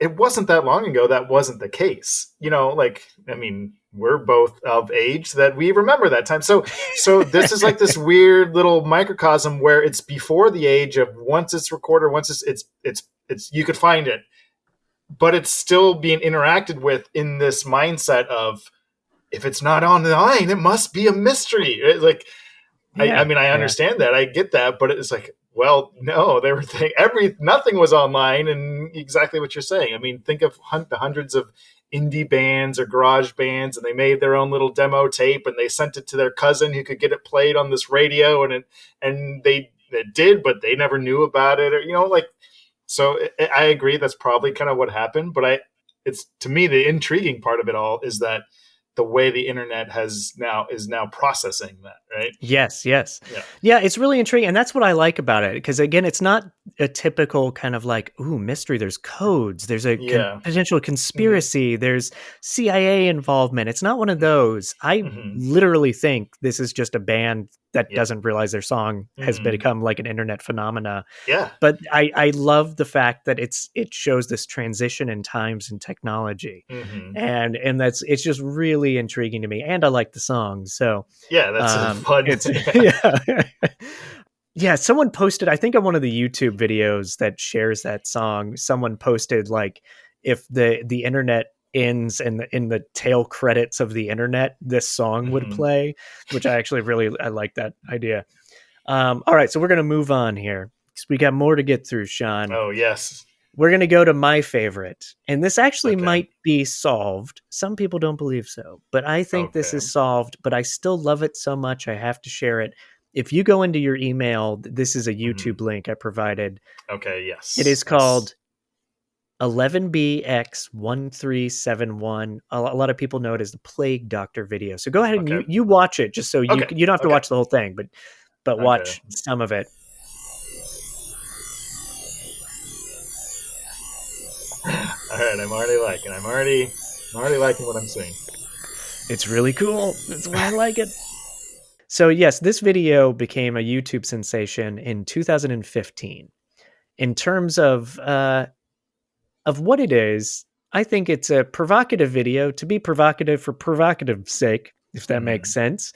it wasn't that long ago that wasn't the case. We're both of age that we remember that time. So this is like this weird little microcosm where it's before the age of once it's recorded, once it's you could find it, but it's still being interacted with in this mindset of, if it's not on the line, it must be a mystery. I understand that. I get that. But it's like, Well, no, they were nothing was online, and exactly what you're saying. I mean, think of the hundreds of indie bands or garage bands, and they made their own little demo tape, and they sent it to their cousin who could get it played on this radio, and they did, but they never knew about it, or like. So I agree that's probably kind of what happened, but it's to me the intriguing part of it all is that the way the internet is now processing that, right? Yes, yes. Yeah. Yeah, it's really intriguing. And that's what I like about it. Because again, it's not a typical kind of like, ooh, mystery. There's codes, there's a Yeah. potential Mm-hmm. conspiracy, there's CIA involvement. It's not one of those. I Mm-hmm. literally think this is just a band that Yeah. doesn't realize their song has Mm-hmm. become like an internet phenomena. Yeah. But I love the fact that it shows this transition in times and technology. Mm-hmm. And it's just really intriguing to me. And I like the song. So Yeah, that's a fun. it's Yeah. yeah. Yeah, someone posted, I think on one of the YouTube videos that shares that song, someone posted like if the internet ends and in the tail credits of the internet, this song would Mm-hmm. play, which I like that idea. All right, so we're gonna move on here because we got more to get through, Sean. Oh yes. We're going to go to my favorite. And this actually Okay. might be solved. Some people don't believe so, but I think this Okay. is solved, but I still love it so much I have to share it. If you go into your email, this is a Mm-hmm. YouTube link I provided. Okay. It Yes. is Yes. called 11BX1371. A lot of people know it as the Plague Doctor video. So go ahead and Okay. you watch it just so Okay. you don't have to Okay. watch the whole thing, but Okay. watch some of it. All right. I'm already liking what I'm seeing. It's really cool. That's why I like it. So yes, this video became a YouTube sensation in 2015. In terms of what it is, I think it's a provocative video to be provocative for provocative sake, if that makes Mm-hmm. sense.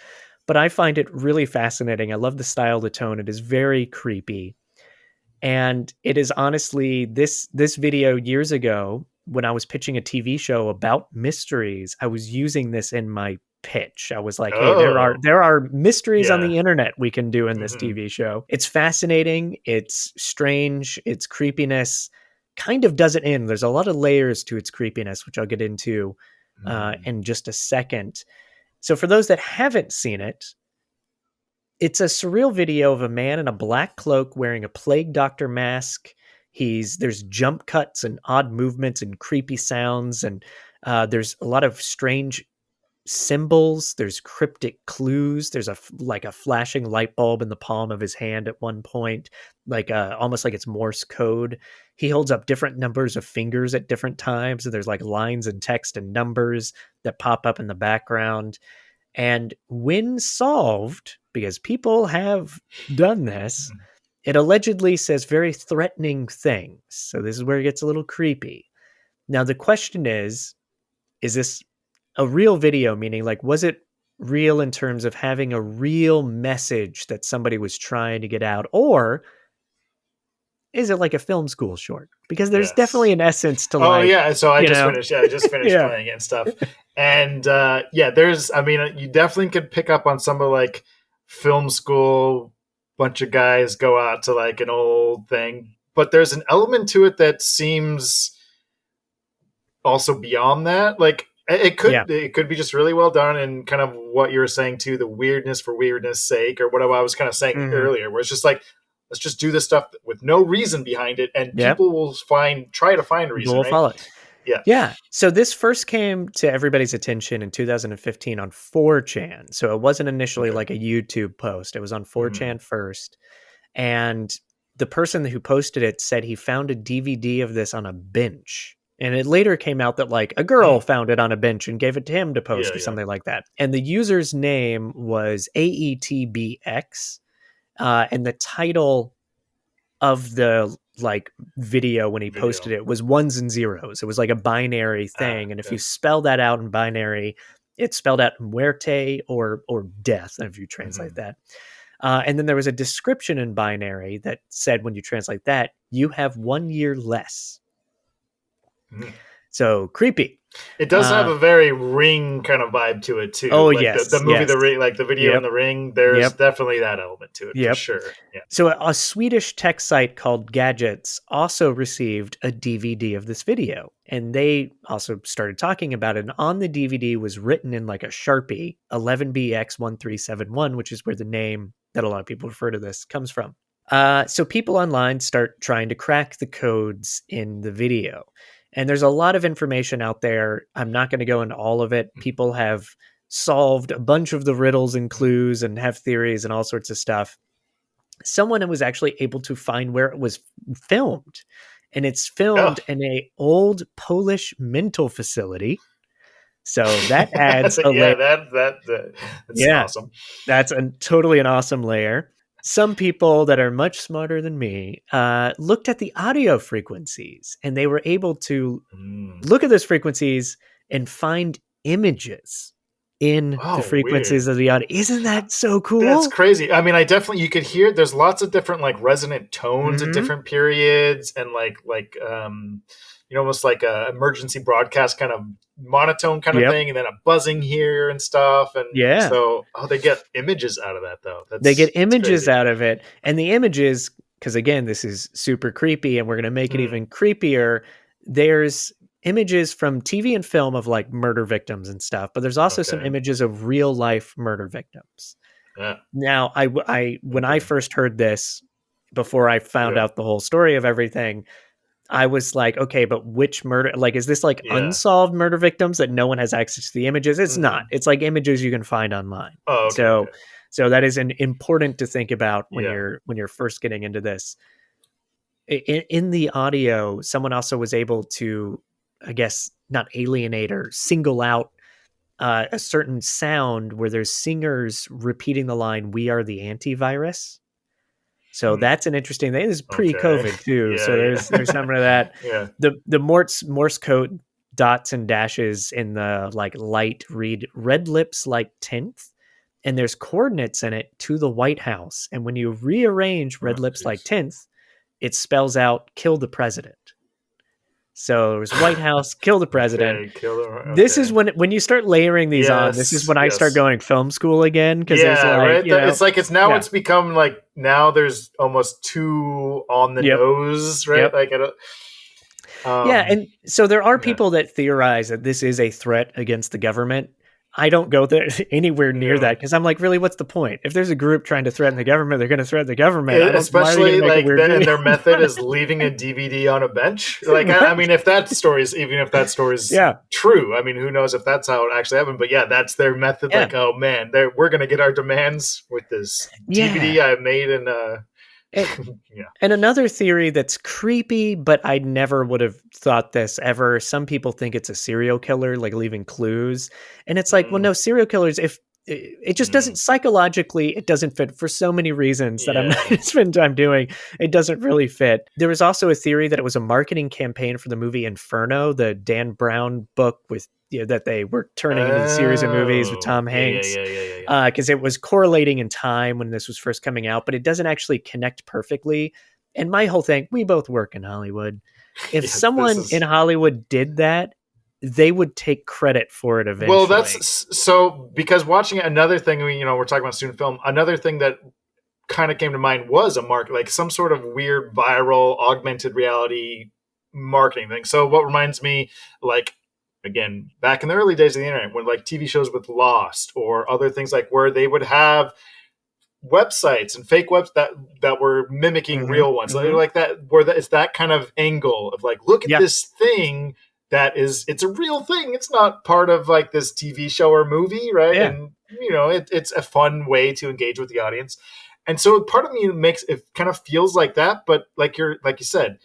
But I find it really fascinating. I love the style, the tone. It is very creepy. And it is honestly this video years ago when I was pitching a TV show about mysteries, I was using this in my pitch. I was like, "Hey, Oh. there are mysteries on Yeah. the internet we can do in this Mm-hmm. TV show." It's fascinating, it's strange, its creepiness kind of doesn't end. There's a lot of layers to its creepiness, which I'll get into Mm-hmm. in just a second. So for those that haven't seen it, it's a surreal video of a man in a black cloak wearing a plague doctor mask. There's jump cuts and odd movements and creepy sounds, and there's a lot of strange symbols. There's cryptic clues. There's like a flashing light bulb in the palm of his hand at one point, like almost like it's Morse code. He holds up different numbers of fingers at different times, and there's like lines and text and numbers that pop up in the background. And when solved, because people have done this, it allegedly says very threatening things. So this is where it gets a little creepy. Now, the question is this a real video? Meaning, like, was it real in terms of having a real message that somebody was trying to get out? Or is it like a film school short? Because there's definitely Yes. an essence to Oh like, yeah. So I you just know, finished. Yeah, I just finished yeah. playing it and stuff. And yeah, there's. I mean, you definitely could pick up on some of like film school. Bunch of guys go out to like an old thing, but there's an element to it that seems also beyond that. Like Yeah. it could be just really well done and kind of what you were saying too, the weirdness for weirdness sake, or what I was kind of saying Hmm. earlier, where it's just like let's just do this stuff with no reason behind it, and Yeah. people will try to find a People reason, will right? follow it. Yeah. Yeah. So this first came to everybody's attention in 2015 on 4chan. So it wasn't initially Okay. like a YouTube post. It was on Mm-hmm. 4chan first. And the person who posted it said he found a DVD of this on a bench. And it later came out that like a girl Mm. found it on a bench and gave it to him to Yeah. post or Yeah. something like that. And the user's name was AETBX. And the title of the like video when he posted Video. it was ones and zeros. It was like a binary thing, and if you Okay. spell that out in binary, it's spelled out muerte or death. If you translate Mm-hmm. that, and then there was a description in binary that said when you translate that, you have 1 year less. Mm-hmm. So creepy. It does have a very Ring kind of vibe to it too. Oh, Like the yes, movie yes. The Ring, like the video in Yep, The Ring. There's yep, definitely that element to it for yep. sure. Yeah. So a Swedish tech site called Gadgets also received a DVD of this video, and they also started talking about it. And on the DVD was written in like a Sharpie 11BX1371, which is where the name that a lot of people refer to this comes from. So people online start trying to crack the codes in the video. And there's a lot of information out there. I'm not going to go into all of it. People have solved a bunch of the riddles and clues and have theories and all sorts of stuff. Someone was actually able to find where it was filmed, and it's Oh. filmed in a old Polish mental facility. So that adds a layer. Yeah, that's Yeah, awesome. that's totally an awesome layer. Some people that are much smarter than me looked at the audio frequencies, and they were able to look at those frequencies and find images in the frequencies Weird. of the audio. Isn't that so cool? That's crazy. I mean, you could hear there's lots of different like resonant tones at different periods, and almost like a emergency broadcast kind of monotone kind of thing, and then a buzzing here and stuff. And so they get images out of that though. They get images out of it, and the images, because again, this is super creepy, and we're going to make it even creepier. There's images from TV and film of like murder victims and stuff, but there's also some images of real life murder victims. Yeah. Now, when I first heard this, before I found out the whole story of everything, I was like, okay, but which murder? Like, is this like unsolved murder victims that no one has access to the images? It's not. It's like images you can find online. Oh, okay. So that is important to think about when you're first getting into this. In the audio, someone also was able to, I guess, not alienate or single out a certain sound where there's singers repeating the line, "We are the antivirus." So that's an interesting thing. This is pre-COVID too. So there's some of that. The Morse code dots and dashes in the like light read red lips like 10th, and there's coordinates in it to the White House. And when you rearrange red lips like 10th, it spells out "kill the president." So there's White House, kill the president. This is when you start layering these on. This is when I start going film school again, because it's like it's become like now there's almost too on the nose, right? Like and so there are people that theorize that this is a threat against the government. I don't go there anywhere near that, because I'm like, really, what's the point? If there's a group trying to threaten the government, they're going to threaten the government. Especially like and their method is leaving a DVD on a bench. Like, I mean, if that story's true, I mean, who knows if that's how it actually happened? But that's their method. Like, oh man, we're going to get our demands with this DVD I made in. And another theory that's creepy, but I never would have thought this ever. Some people think it's a serial killer, like leaving clues. And it's like, well, no, serial killers, if it just doesn't psychologically, it doesn't fit for so many reasons that I'm not going to spend time doing. It doesn't really fit. There was also a theory that it was a marketing campaign for the movie Inferno, the Dan Brown book with that they were turning into the series of movies with Tom Hanks, because it was correlating in time when this was first coming out, but it doesn't actually connect perfectly. And my whole thing, we both work in Hollywood. If someone in Hollywood did that, they would take credit for it eventually. Well, that's so, because watching it, another thing, we're talking about student film. Another thing that kind of came to mind was a market, like some sort of weird viral augmented reality marketing thing. So what reminds me, like, again, back in the early days of the internet, when like TV shows with Lost or other things, like where they would have websites and fake webs that were mimicking real ones, like that, where it's that kind of angle of like, look at this thing that it's a real thing. It's not part of like this TV show or movie, right? And it's a fun way to engage with the audience. And so part of me makes it kind of feels like that, but like you said,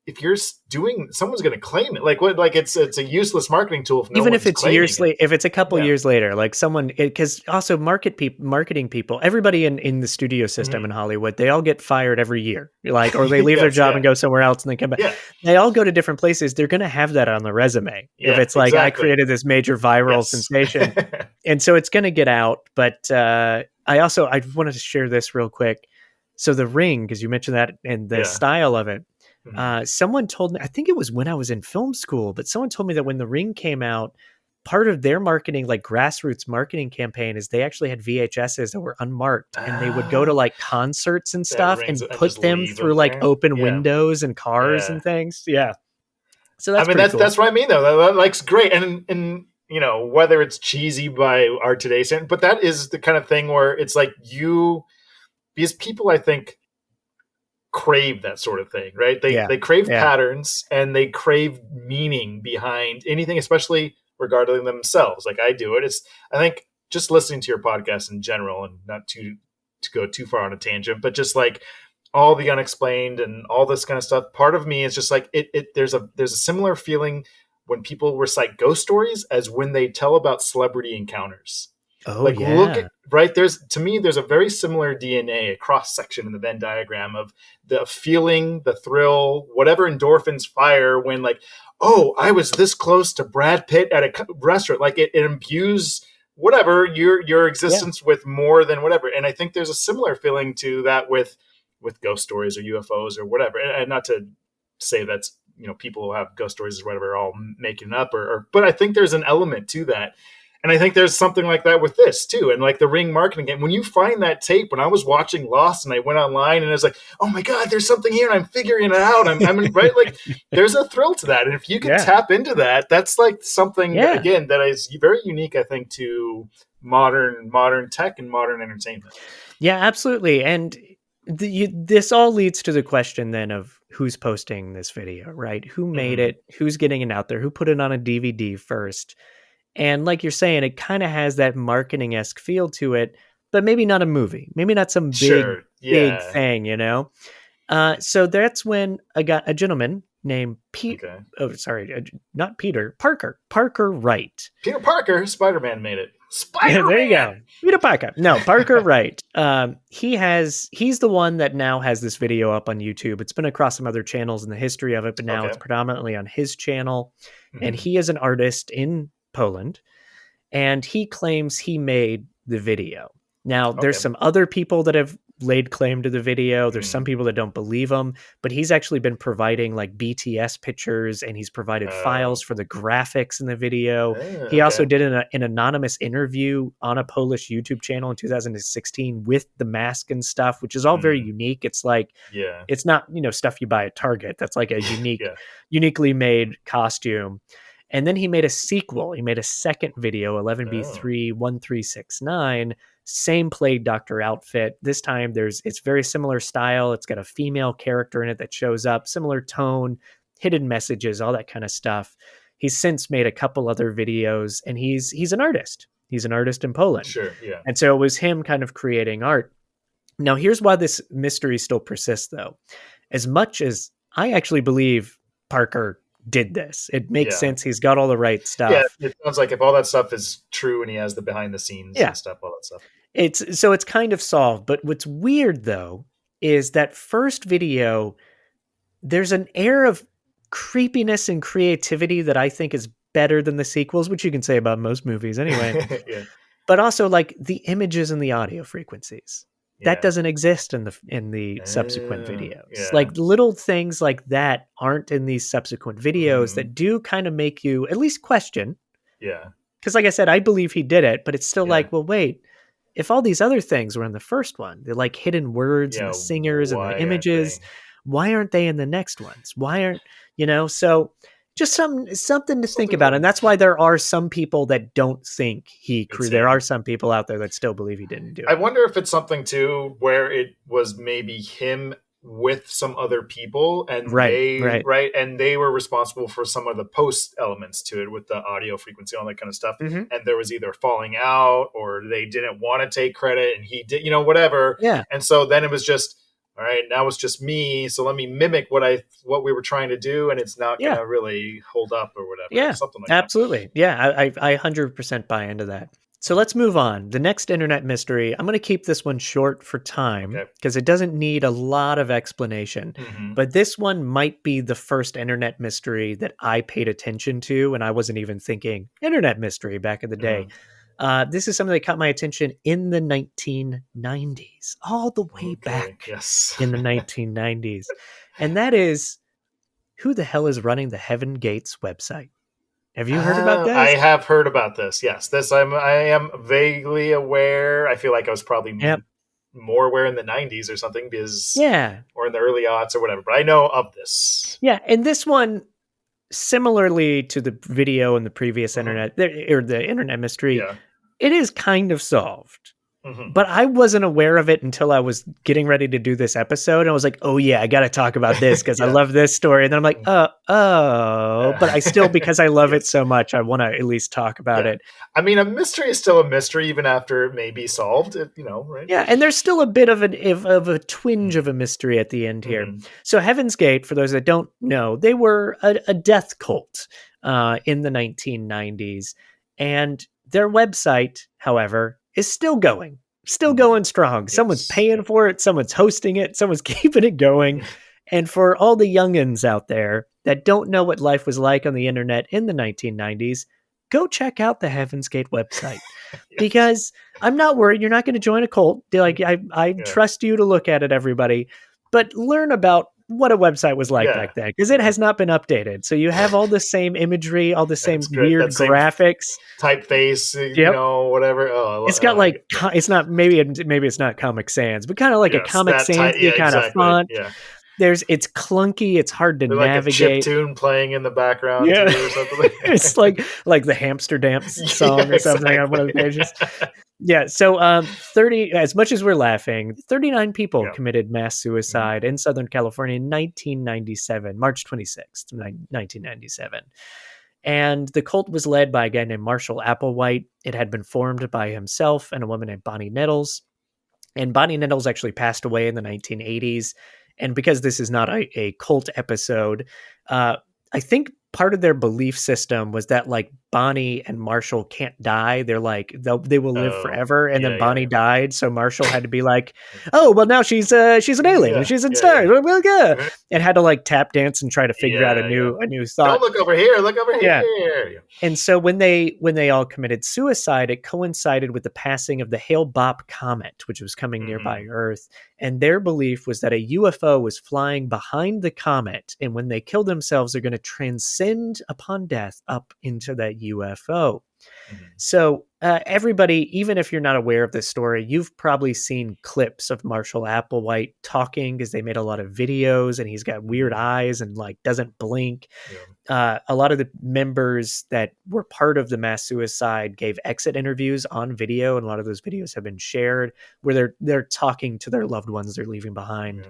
if you're doing, someone's going to claim it. Like what? Like it's a useless marketing tool. Even if it's years later, if it's a couple years later, like someone, because also marketing people, everybody in the studio system in Hollywood, they all get fired every year, like, or they leave their job and go somewhere else and they come back. They all go to different places. They're going to have that on the resume. If it's like, I created this major viral sensation. And so it's going to get out. But I wanted to share this real quick. So The Ring, because you mentioned that and the style of it. Mhm. Someone told me, I think it was when I was in film school, but someone told me that when The Ring came out, part of their marketing, like grassroots marketing campaign, is they actually had VHSs that were unmarked, and they would go to Ah, like concerts and that stuff rings and and put just them leave them through like there. open Yeah, windows and cars yeah. and things. Yeah. So I that's mean, pretty that's cool. what I mean though. That like's great, and you know whether it's cheesy by our today's standard, but that is the kind of thing where it's like you because people I think crave that sort of thing, right? They Yeah. they crave Yeah. patterns and they crave meaning behind anything, especially regarding themselves. Like I do it. It's I think just listening to your podcast in general, and not to go too far on a tangent, but just like all the unexplained and all this kind of stuff. Part of me is just like there's a similar feeling when people recite ghost stories as when they tell about celebrity encounters. Oh, Like look yeah. at right there's to me there's a very similar DNA, a cross section in the Venn diagram of the feeling, the thrill, whatever endorphins fire when like, oh, I was this close to Brad Pitt at a restaurant. Like it imbues whatever your Yeah. existence with more than whatever. And I think there's a similar feeling to that with ghost stories or UFOs or whatever. And not to say that's people who have ghost stories or whatever are all making it up or but I think there's an element to that. And I think there's something like that with this too. And like the Ring marketing game, when you find that tape, when I was watching Lost and I went online and I was like, oh my God, there's something here and I'm figuring it out. I'm right. Like there's a thrill to that. And if you could Yeah. tap into that, that's like something that, Yeah. again, that is very unique, I think, to modern tech and modern entertainment. Yeah, absolutely. And this all leads to the question then of who's posting this video, right? Who made Mm-hmm. it? Who's getting it out there? Who put it on a DVD first? And like you're saying, it kind of has that marketing esque feel to it, but maybe not a movie, maybe not some Sure. big Yeah. thing, you know? So that's when a gentleman named Pete, Okay. oh, sorry, not Peter, Parker Wright. Peter Parker, Spider-Man made it. There you Spider-Man. go. Peter Parker. No, Parker Wright. He's the one that now has this video up on YouTube. It's been across some other channels in the history of it, but now Okay. it's predominantly on his channel. And Mm-hmm. he is an artist in Poland, and he claims he made the video. Now, there's Okay. some other people that have laid claim to the video. There's some Mm. people that don't believe him, but he's actually been providing like BTS pictures, and he's provided files Oh. for the graphics in the video. He also Okay. did an anonymous interview on a Polish YouTube channel in 2016 with the mask and stuff, which is all very Mm. unique. It's like, Yeah. it's not, stuff you buy at Target. That's like a Yeah. uniquely made costume. And then he made a sequel. He made a second video, Oh. 11B31369, same Plague Doctor outfit. This time it's very similar style. It's got a female character in it that shows up, similar tone, hidden messages, all that kind of stuff. He's since made a couple other videos, and he's an artist. He's an artist in Poland. Sure. Yeah. And so it was him kind of creating art. Now, here's why this mystery still persists, though. As much as I actually believe Parker did this, it makes Yeah. sense. He's got all the right Yeah. stuff. It sounds like if all that stuff is true and he has the behind the scenes Yeah, and stuff, all that stuff. it's kind of solved. But what's weird though is that first video, there's an air of creepiness and creativity that I think is better than the sequels, which you can say about most movies anyway. Yeah. But also like the images and the audio frequencies. That Yeah. doesn't exist in the subsequent videos. Yeah. Like little things like that aren't in these subsequent videos Hmm. that do kind of make you at least question. Yeah. Because like I said, I believe he did it, but it's still Yeah. like, well, wait, if all these other things were in the first one, the like hidden words and Yeah. the singers and the Why aren't images, they? why aren't they in the next ones? Why aren't, so just something to think Something about. to And that's why there are some people that don't think it's there are him. some people out there that still believe he didn't do I it. wonder if it's something too where it was maybe him with some other people and Right, right. they were responsible for some of the post elements to it with the audio frequency, all that kind of stuff. Mm-hmm. And there was either falling out or they didn't want to take credit and he did, whatever. Yeah. And so then it was just, all right, now it's just me. So let me mimic what we were trying to do, and it's not Yeah. gonna really hold up or whatever. Yeah. Something like Absolutely. Yeah. I 100% buy into that. So let's move on. The next internet mystery, I'm going to keep this one short for time Okay. because it doesn't need a lot of explanation. that. Mm-hmm. But this one might be the first internet mystery that I paid attention to, and I wasn't even thinking internet mystery back in the day. This is something that caught my attention in the 1990s, all the way Okay. back Yes. in the 1990s. And that is who the hell is running the Heaven Gates website? Have you heard about I this? have heard about this. Yes, I am vaguely aware. I feel like I was probably Yep. more aware in the '90s or something, because Yeah. or in the early aughts or whatever. But I know of this. Yeah. And this one, similarly to the video and the previous Mhm. internet or the internet mystery, Yeah. it is kind of solved. Hmm. But I wasn't aware of it until I was getting ready to do this episode. And I was like, oh, yeah, I got to talk about this because I Yeah. love this story. And then I'm like, but I still, because I love it Yes. so much, I want to at least talk about Yeah. it. I mean, a mystery is still a mystery, even after it may be solved. Right? Yeah, and there's still a bit of a twinge of Mm-hmm. a mystery at the end here. Mm-hmm. So Heaven's Gate, for those that don't know, they were a death cult in the 1990s, and their website, however, is still going strong. Someone's Yes. paying for it, someone's hosting it, someone's keeping it going. And for all the youngins out there that don't know what life was like on the internet in the 1990s, go check out the Heaven's Gate website. Yes. Because I'm not worried you're not going to join a cult. Like I trust you to look at it, everybody, but learn about what a website was like back then, because it has not been updated. So you have all the same imagery, all the same That's great. weird That same graphics, typeface, Yep. Whatever. Oh, It's got like it's not maybe it's not Comic Sans, but kind of like a Comic Sans yeah, kind of exactly. font. Yeah. It's clunky. It's hard to Like a chip navigate. tune playing in the background Yeah. too, or something. It's like the Hamster Dance song or something on one of the pages. Yeah. So 30, as much as we're laughing, 39 people committed mass suicide in Southern California in 1997, March 26th, 1997. And the cult was led by a guy named Marshall Applewhite. It had been formed by himself and a woman named Bonnie Nettles. And Bonnie Nettles actually passed away in the 1980s. And because this is not a cult episode, I think part of their belief system was that like Bonnie and Marshall can't die. They're like they will live forever. And then Bonnie died, so Marshall had to be like, oh well, now she's an alien and she's in stars. Yeah. And had to like tap dance and try to figure out a new thought. Don't look over here. Look over here. Yeah. And so when they all committed suicide, it coincided with the passing of the Hale-Bopp comet, which was coming nearby Earth. And their belief was that a UFO was flying behind the comet, and when they kill themselves, they're going to transcend upon death up into that UFO. So everybody, even if you're not aware of this story, you've probably seen clips of Marshall Applewhite talking, because they made a lot of videos, and he's got weird eyes and like doesn't blink. A lot of the members that were part of the mass suicide gave exit interviews on video, and a lot of those videos have been shared where they're talking to their loved ones they're leaving behind.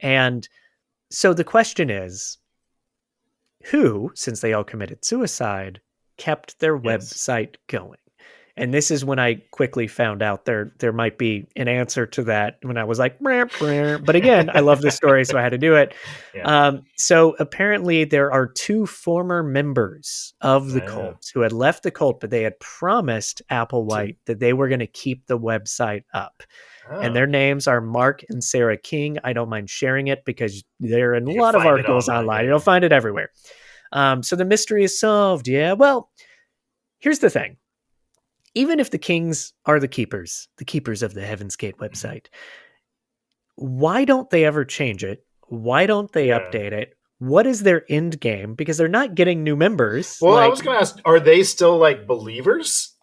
And so the question is, who, since they all committed suicide, kept their website going? And this is when I quickly found out there might be an answer to that, when I was like, brr, brr. But again, I love this story, so I had to do it. So apparently there are two former members of the cult who had left the cult, but they had promised Applewhite that they were going to keep the website up. And their names are Mark and Sarah King. I don't mind sharing it because they're in a lot of articles online. You'll find it everywhere. So the mystery is solved. Yeah. Well, here's the thing. Even if the Kings are the keepers of the Heaven's Gate website, why don't they ever change it? Why don't they update it? What is their end game? Because they're not getting new members. Well, I was going to ask, are they still like believers?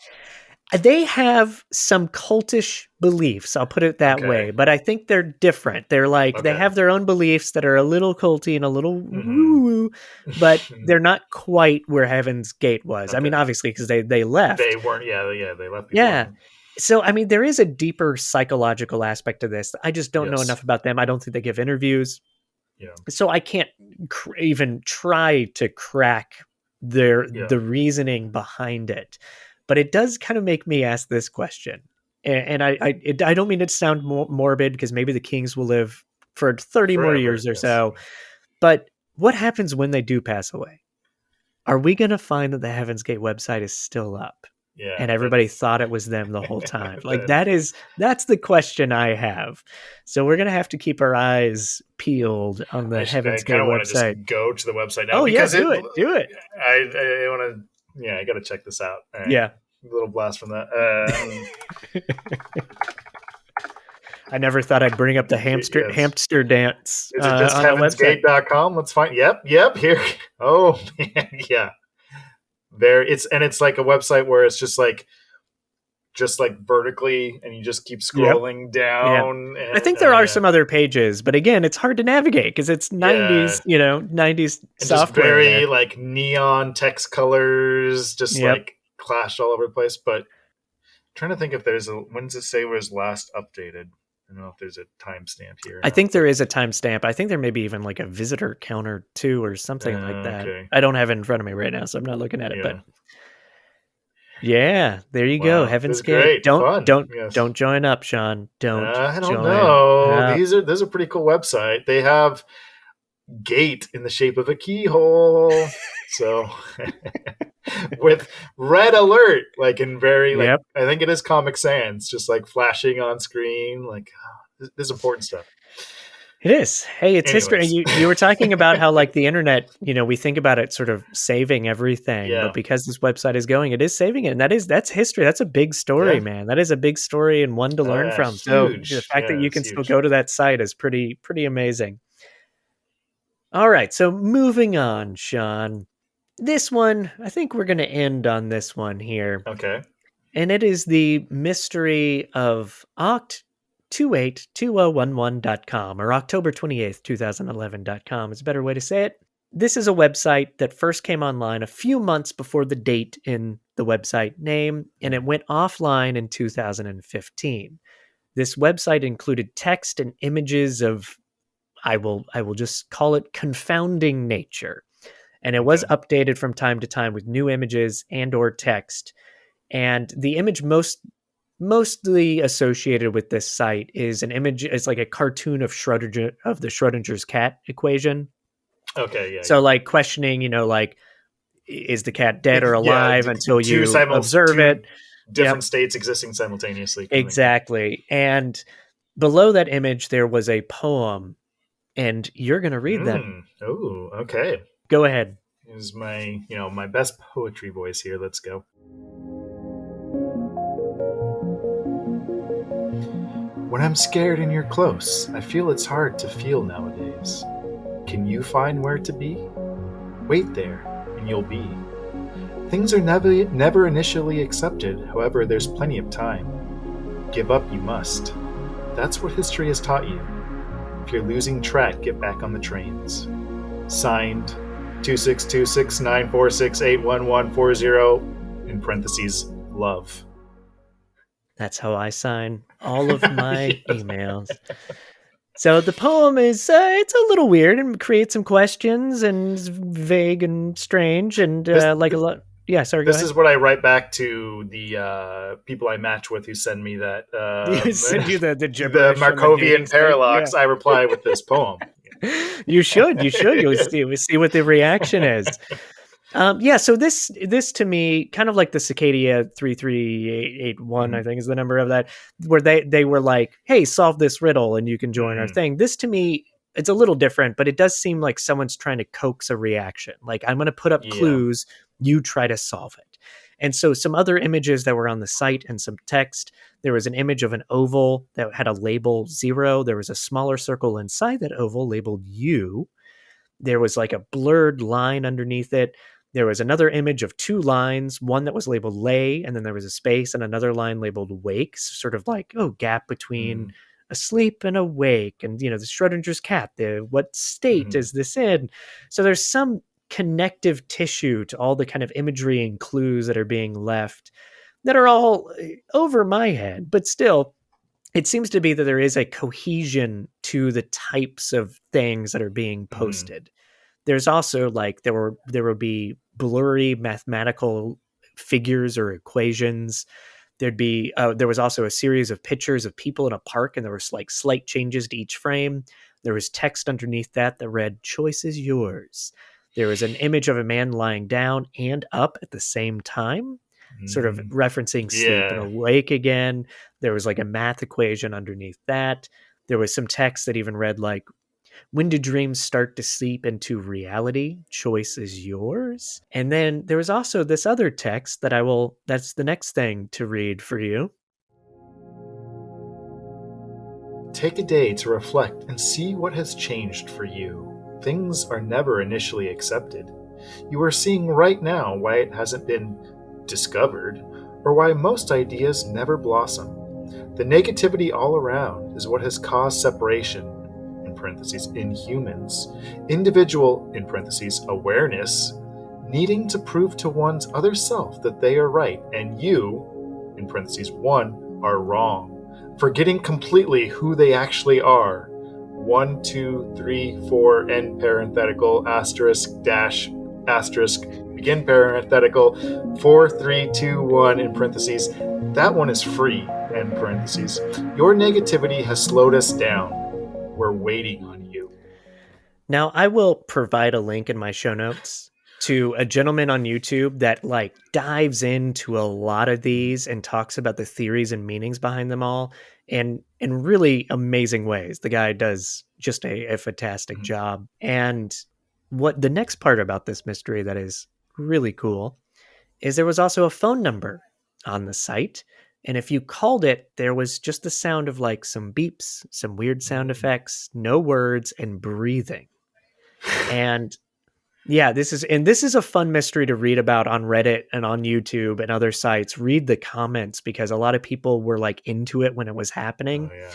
They have some cultish beliefs, I'll put it that way, but I think they're different. They're like, they have their own beliefs that are a little culty and a little woo-woo, but they're not quite where Heaven's Gate was. I mean, obviously, because they left. They weren't, they left before. Yeah. So, I mean, there is a deeper psychological aspect to this. I just don't know enough about them. I don't think they give interviews. So I can't even try to crack the reasoning behind it. But it does kind of make me ask this question. And I don't mean it to sound morbid, because maybe the Kings will live for 30 more years or so. But what happens when they do pass away? Are we going to find that the Heaven's Gate website is still up? And everybody thought it was them the whole time. Like that's the question I have. So we're gonna have to keep our eyes peeled on the Heaven's Gate website. I kind of want to just go to the website now. Oh yeah, do it. I want to. Yeah, I got to check this out. Yeah, a little blast from that. I never thought I'd bring up the Yes. hamster dance Is it just on a website. heavensgate.com? Let's find. Yep. Here. Oh man, yeah. There. It's like a website where it's just like vertically, and you just keep Yep. scrolling Yeah. down, I and think there are yeah, some other pages, but again, it's hard to navigate because it's yeah, 90s, 90s and just software very there. like neon text colors, just Yep. like clashed all over the place. But trying to think if there's a when does it say it was last updated? I don't know if there's a timestamp here or I not, think there but is a timestamp. I think there may be even like a visitor counter too or something like that. okay, I don't have it in front of me right now, so I'm not looking at it, but yeah. yeah, there you go. Wow, this Heaven's is Gate. great, fun. Yes. Don't join up, Sean. Don't I don't join know. up. These are a pretty cool website. They have gate in the shape of a keyhole. So with red alert, like in very like Yep. I think it is Comic Sans, just like flashing on screen. Like this is important stuff. It is. Hey, it's history. Anyways, You were talking about how like the internet, we think about it sort of saving everything, but yeah, because this website is going, it is saving it. And that's history. That's a big story, yeah, man. That is a big story and one to learn from. So the huge. fact that Yeah, you it's can still huge. go to that site is pretty amazing. All right, so moving on, Sean. This one, I think we're going to end on this one here. Okay, And it is the mystery of Oct282011.com or October 28th, 2011.com is a better way to say it. This is a website that first came online a few months before the date in the website name, and it went offline in 2015. This website included text and images of I will just call it confounding nature. And it was okay, updated from time to time with new images and or text. And the image mostly associated with this site is an image. It's like a cartoon of the Schrodinger's cat equation. okay. Yeah, So yeah. like questioning, like is the cat dead or Yeah, alive until you observe two it? different Yep, states existing simultaneously, kind of thing. exactly. And below that image there was a poem, and you're going to read that. Oh, okay. Go ahead. Is my my best poetry voice here. Let's go. When I'm scared and you're close, I feel it's hard to feel nowadays. Can you find where to be? Wait there, and you'll be. Things are never initially accepted, however, there's plenty of time. Give up you must. That's what history has taught you. If you're losing track, get back on the trains. Signed, 262694681140, in parentheses, love. That's how I sign all of my Yes. emails. So the poem is it's a little weird and creates some questions and is vague and strange and This like a lot. Yeah, sorry, go this ahead. is what I write back to the people I match with who send me that You send you the the gibberish on the dating Markovian site. Yeah. paradox. I reply with this poem. You should. You'll see what the reaction is. Yeah, so this to me, kind of like the Cicadia 33881, I Mhm. think is the number of that, where they were like, "Hey, solve this riddle and you can join our Mhm. thing." This to me, it's a little different, but it does seem like someone's trying to coax a reaction. Like, I'm going to put up Yeah. clues, you try to solve it. And so some other images that were on the site and some text. There was an image of an oval that had a label 0. There was a smaller circle inside that oval labeled U. There was like a blurred line underneath it. There was another image of two lines, one that was labeled lay, and then there was a space and another line labeled wake, sort of like, gap between Mhm. asleep and awake. And, the Schrodinger's cat, what state Mhm. is this in? So there's some connective tissue to all the kind of imagery and clues that are being left that are all over my head, but still, it seems to be that there is a cohesion to the types of things that are being Mhm. posted. There's also like there will be blurry mathematical figures or equations. There was also a series of pictures of people in a park, and there was like slight changes to each frame. There was text underneath that read "Choice is yours." There was an image of a man lying down and up at the same time, sort of Mhm. referencing sleep and Yeah. awake again. There was like a math equation underneath that. There was some text that even read like, when do dreams start to seep into reality? Choice is yours. And then there was also this other text that's the next thing to read for you. Take a day to reflect and see what has changed for you. Things are never initially accepted. You are seeing right now why it hasn't been discovered, or why most ideas never blossom. The negativity all around is what has caused separation, in parentheses, in humans, individual, in parentheses, awareness, needing to prove to one's other self that they are right and you, in parentheses, one, are wrong, forgetting completely who they actually are. 1, 2, 3, 4, end parenthetical, asterisk, dash, asterisk, begin parenthetical, 4, 3, 2, 1, in parentheses. That one is free, end parentheses. Your negativity has slowed us down. We're waiting on you. Now, I will provide a link in my show notes to a gentleman on YouTube that like dives into a lot of these and talks about the theories and meanings behind them all in really amazing ways. The guy does just a fantastic job. And what the next part about this mystery that is really cool is there was also a phone number on the site. And if you called it, there was just the sound of like some beeps, some weird sound effects, no words, and breathing. And yeah, this is a fun mystery to read about on Reddit and on YouTube and other sites. Read the comments because a lot of people were like into it when it was happening. Oh, yeah.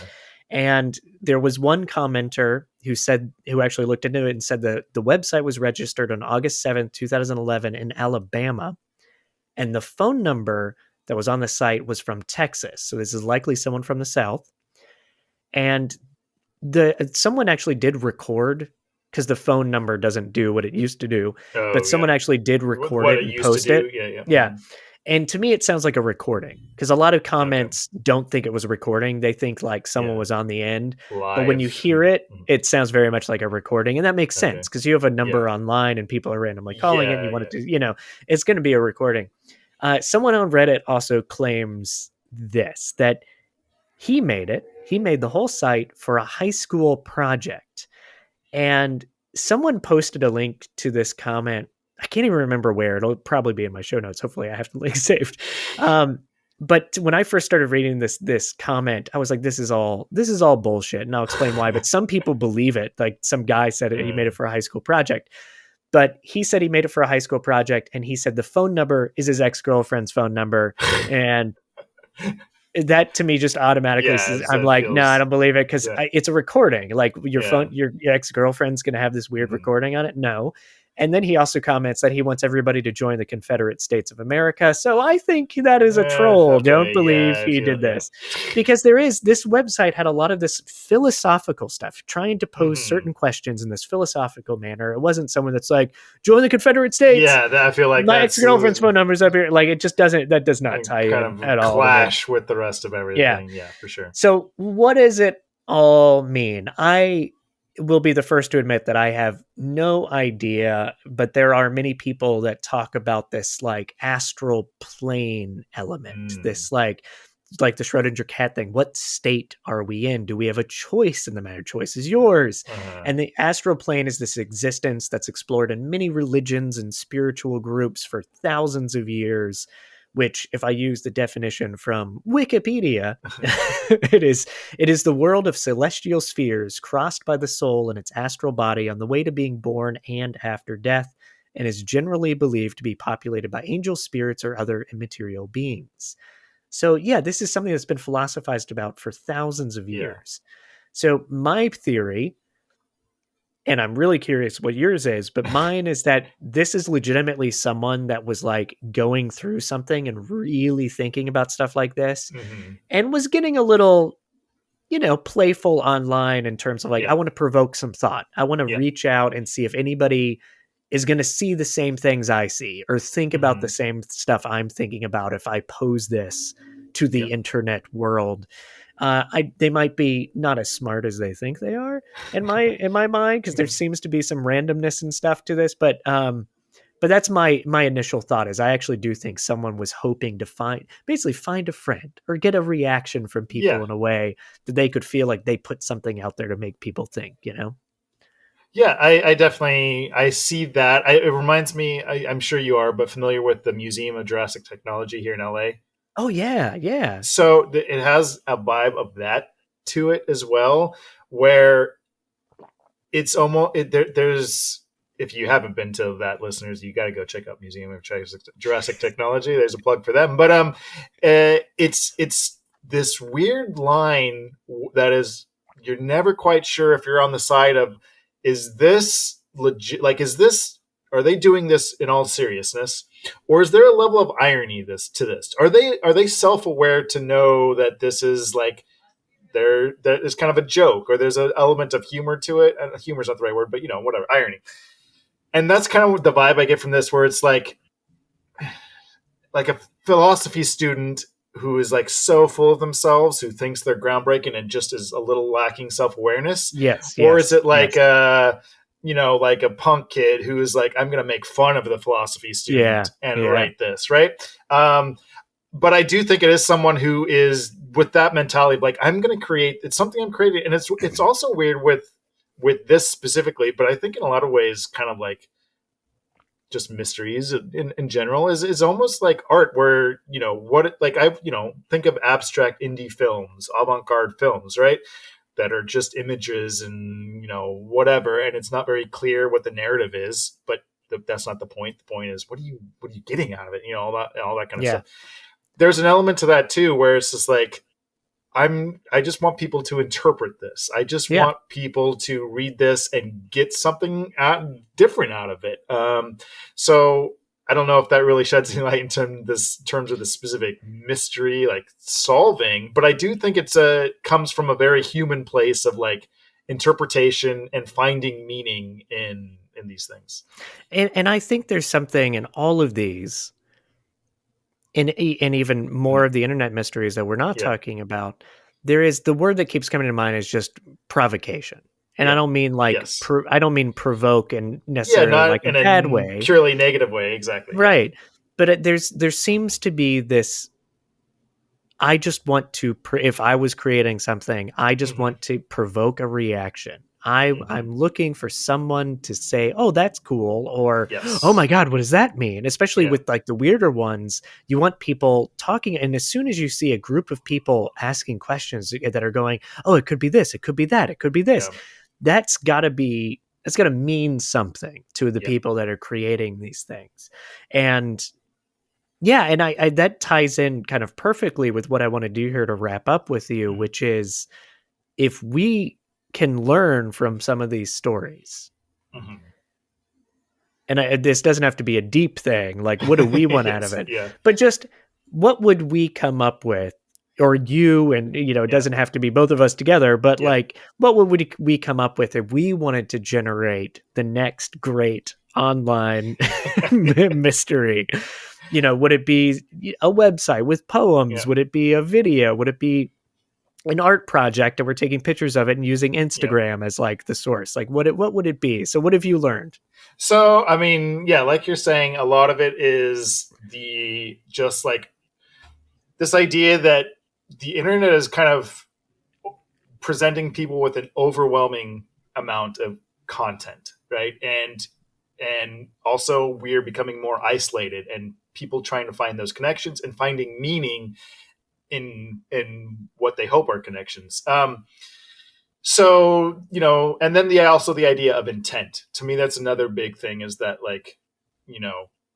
And there was one commenter who actually looked into it and said that the website was registered on August 7th, 2011 in Alabama. And the phone number that was on the site was from Texas. So this is likely someone from the South. And someone actually did record because the phone number doesn't do what it used to do, but someone actually did record what it and post it. Yeah. And to me, it sounds like a recording because a lot of comments don't think it was a recording. They think like someone was on the end. Live. But when you hear it, it sounds very much like a recording. And that makes sense because you have a number online and people are randomly calling it and you want it to, it's going to be a recording. Someone on Reddit also claims that he made it. He made the whole site for a high school project. And someone posted a link to this comment. I can't even remember where. It'll probably be in my show notes. Hopefully I have the link saved. But when I first started reading this comment, I was like, this is all bullshit. And I'll explain why. But some people believe it. Like some guy said he made it for a high school project. But he said he made it for a high school project. And he said the phone number is his ex-girlfriend's phone number. And that to me just automatically says, I'm like, no, I don't believe it because it's a recording. Like your phone, your ex-girlfriend's going to have this weird recording on it. No. And then he also comments that he wants everybody to join the Confederate States of America. So I think that is a troll. Don't believe he did this. Because this website had a lot of this philosophical stuff, trying to pose certain questions in this philosophical manner. It wasn't someone that's like, join the Confederate States. Yeah, I feel like my ex-girlfriend's phone number's up here. Like it just does not tie in at all. Clash with the rest of everything. Yeah, for sure. So what does it all mean? I will be the first to admit that I have no idea, but there are many people that talk about this like astral plane element, this like the Schrodinger cat thing. What state are we in? Do we have a choice in the matter? Choice is yours. And the astral plane is this existence that's explored in many religions and spiritual groups for thousands of years, which if I use the definition from Wikipedia, it is the world of celestial spheres crossed by the soul in its astral body on the way to being born and after death, and is generally believed to be populated by angel spirits or other immaterial beings. So yeah, this is something that's been philosophized about for thousands of years. So my theory, and I'm really curious what yours is, but mine is that this is legitimately someone that was like going through something and really thinking about stuff like this and was getting a little, playful online in terms of like, I want to provoke some thought. I want to reach out and see if anybody is going to see the same things I see or think about the same stuff I'm thinking about if I pose this to the internet world. They might be not as smart as they think they are in my mind, because there seems to be some randomness and stuff to this. But that's my initial thought is I actually do think someone was hoping to find a friend or get a reaction from people in a way that they could feel like they put something out there to make people think, Yeah, I definitely, I see that. It reminds me, I'm sure you are, but familiar with the Museum of Jurassic Technology here in LA. Oh yeah. So it has a vibe of that. to it as well, where it's almost there's, if you haven't been to that, listeners, you got to go check out Museum of Jurassic Technology. There's a plug for them. But it's this weird line that is, you're never quite sure if you're on the side of, is this legit? Like, is this, are they doing this in all seriousness, or is there a level of irony to this? Are they self aware to know that this is like, that is kind of a joke, or there's an element of humor to it? And humor's not the right word, but whatever, irony. And that's kind of the vibe I get from this, where it's like a philosophy student who is like so full of themselves, who thinks they're groundbreaking and just is a little lacking self-awareness. Yes. Or is it like yes. like a punk kid who is like, I'm going to make fun of the philosophy student and write this, right? But I do think it is someone who is with that mentality of like, I'm going to create, it's something I'm creating. And it's also weird with this specifically, but I think in a lot of ways, kind of like just mysteries in general is almost like art, where, think of abstract indie films, avant-garde films, right? That are just images and, whatever. And it's not very clear what the narrative is, but that's not the point. The point is, what are you getting out of it? All that kind of stuff. There's an element to that too, where it's just like, I just want people to interpret this. I just want people to read this and get something different out of it. So I don't know if that really sheds any light in terms of the specific mystery, like solving, but I do think comes from a very human place of like interpretation and finding meaning in these things. And I think there's something in all of these, and even more of the internet mysteries that we're not talking about. There is, the word that keeps coming to mind is just provocation. And I don't mean like, I don't mean provoke and necessarily not like in a bad way, purely negative way. Exactly. Right. But there seems to be this, I just want to, if I was creating something, I just want to provoke a reaction. I'm looking for someone to say, oh, that's cool. Or, oh my God, what does that mean? Especially with like the weirder ones, you want people talking. And as soon as you see a group of people asking questions that are going, oh, it could be this, it could be that, it could be this. That's got to mean something to the people that are creating these things. And and I that ties in kind of perfectly with what I want to do here to wrap up with you, which is, if we can learn from some of these stories, and this doesn't have to be a deep thing, like what do we want out of it? But just what would we come up with, or you, and it doesn't have to be both of us together, but like, what would we come up with if we wanted to generate the next great online mystery? Would it be a website with poems? Would it be a video? Would it be an art project and we're taking pictures of it and using Instagram as like the source? Like what would it be? So what have you learned? So, I mean, like you're saying, a lot of it is just like this idea that the internet is kind of presenting people with an overwhelming amount of content, right? And also we're becoming more isolated, and people trying to find those connections and finding meaning in what they hope are connections. So, and then also the idea of intent. To me, that's another big thing, is that like,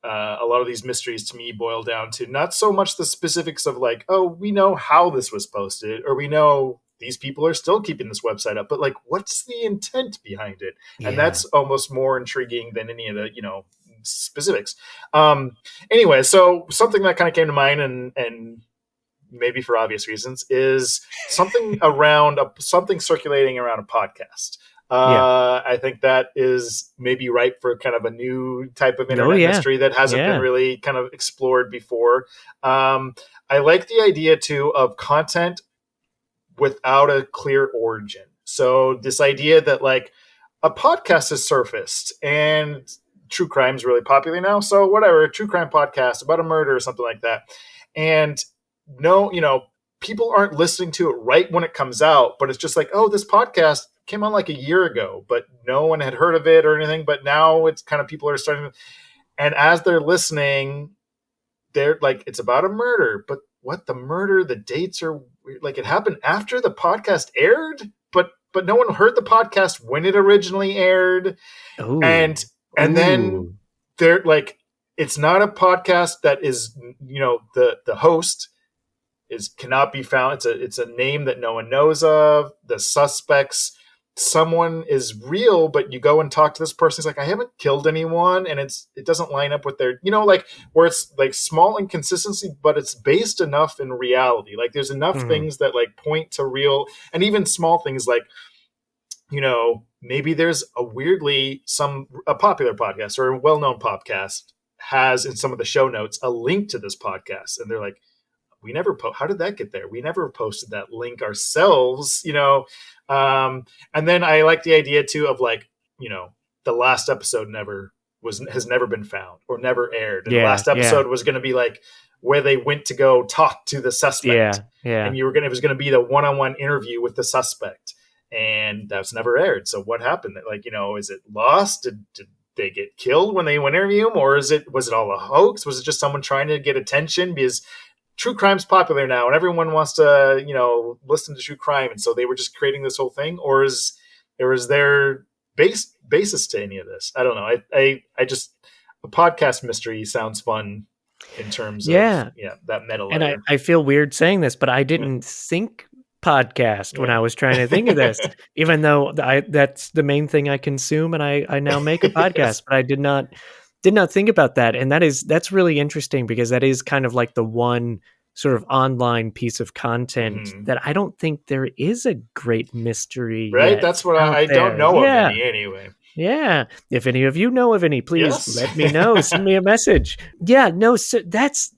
a lot of these mysteries to me boil down to not so much the specifics of like, oh, we know how this was posted, or we know these people are still keeping this website up, but like, what's the intent behind it? And that's almost more intriguing than any of the, specifics. Anyway, so something that kind of came to mind, and maybe for obvious reasons, is something around something circulating around a podcast. I think that is maybe ripe for kind of a new type of internet mystery that hasn't been really kind of explored before. I like the idea too of content without a clear origin. So this idea that like a podcast has surfaced, and true crime is really popular now. So whatever, a true crime podcast about a murder or something like that. And people aren't listening to it right when it comes out, but it's just like, oh, this podcast came on like a year ago, but no one had heard of it or anything. But now it's kind of, people are starting to, and as they're listening, they're like, it's about a murder, but what, the murder, the dates are weird. Like, it happened after the podcast aired, but no one heard the podcast when it originally aired. Ooh. And then Ooh. they're like, it's not a podcast that is, the host is cannot be found. It's a name that no one knows of. The suspects, someone is real, but you go and talk to this person. It's like, I haven't killed anyone, and it doesn't line up with their, like, where it's like small inconsistency, but it's based enough in reality. Like, there's enough things that like point to real, and even small things like, maybe there's a popular podcast or a well-known podcast has in some of the show notes a link to this podcast, and they're like, how did that get there? We never posted that link ourselves, and then I like the idea too of like, the last episode has never been found or never aired, and the last episode was going to be like where they went to go talk to the suspect, and it was going to be the one-on-one interview with the suspect, and that's never aired. So what happened? Like, is it lost? Did they get killed when they went interview him, or was it all a hoax? Was it just someone trying to get attention because true crime's popular now and everyone wants to, listen to true crime, and so they were just creating this whole thing? Or is there basis to any of this? I don't know. I just, a podcast mystery sounds fun in terms of that meta layer. And I feel weird saying this, but I didn't think podcast when I was trying to think of this, even though that's the main thing I consume, and I now make a podcast. Yes. But I did not think about that, and that's really interesting, because that is kind of like the one sort of online piece of content that I don't think there is a great mystery. Right, that's what I don't know of any anyway. Yeah, if any of you know of any, please let me know. Send me a message. Yeah, no, so that's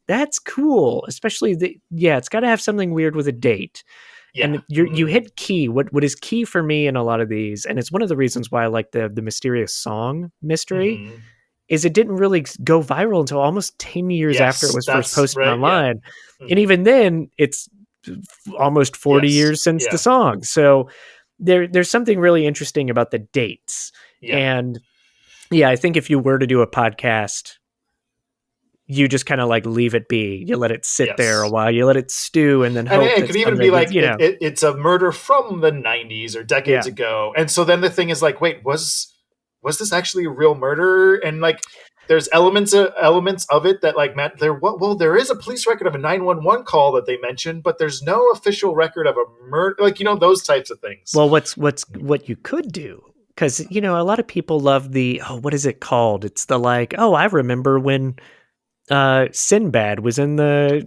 cool. Especially it's got to have something weird with a date. Yeah. And you hit key. What is key for me in a lot of these, and it's one of the reasons why I like the mysterious song mystery, is it didn't really go viral until almost 10 years after it was first posted online. Yeah. And even then, it's almost 40 years since the song. So there's something really interesting about the dates. Yeah. And I think if you were to do a podcast, you just kind of like leave it be. You let it sit there a while. You let it stew, and then hope. And it could even be like, it's a murder from the 90s or decades ago. And so then the thing is like, wait, was this actually a real murder? And like, there's elements of it that like, Matt, there is a police record of a 911 call that they mentioned, but there's no official record of a murder. Like, those types of things. Well, what you could do, because, a lot of people love the, what is it called? It's the like, I remember when Sinbad was in the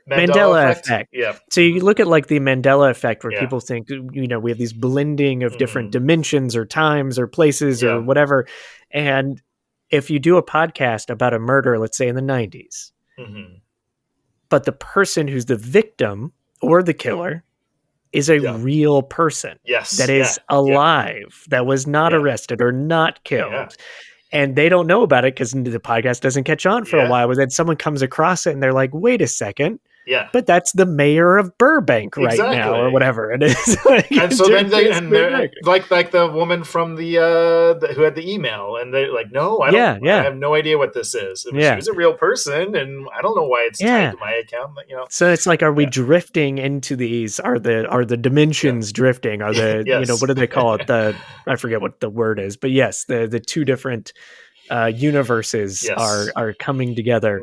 Mandela effect. Yeah. So you look at like the Mandela effect, where people think, we have these blending of different dimensions or times or places or whatever. And if you do a podcast about a murder, let's say in the 90s, but the person who's the victim or the killer is a real person that is alive, that was not arrested or not killed. Yeah. And they don't know about it because the podcast doesn't catch on for a while. But then someone comes across it and they're like, wait a second. Yeah. But that's the mayor of Burbank right now, or whatever. And it's like, and so then they're like the woman from the who had the email, and they're like, no, I have no idea what this is. She was a real person, and I don't know why it's tied to my account. But, so it's like, are we drifting into these? Are the dimensions drifting? Are the what do they call it? I forget what the word is, but yes, the two different universes are coming together.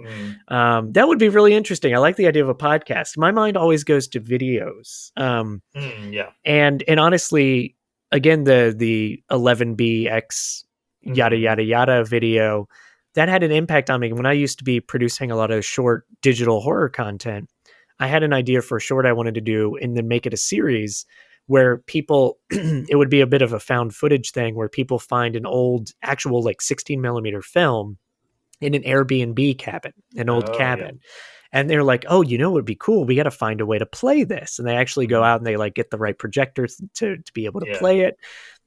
That would be really interesting. I like the idea of a podcast. My mind always goes to videos. And honestly, again, the 11BX yada yada yada video, that had an impact on me. When I used to be producing a lot of short digital horror content, I had an idea for a short I wanted to do and then make it a series where people, it would be a bit of a found footage thing, where people find an old actual like 16 millimeter film in an Airbnb cabin, an old cabin. Yeah. And they're like, it would be cool. We got to find a way to play this. And they actually go out and they like get the right projectors to be able to play it.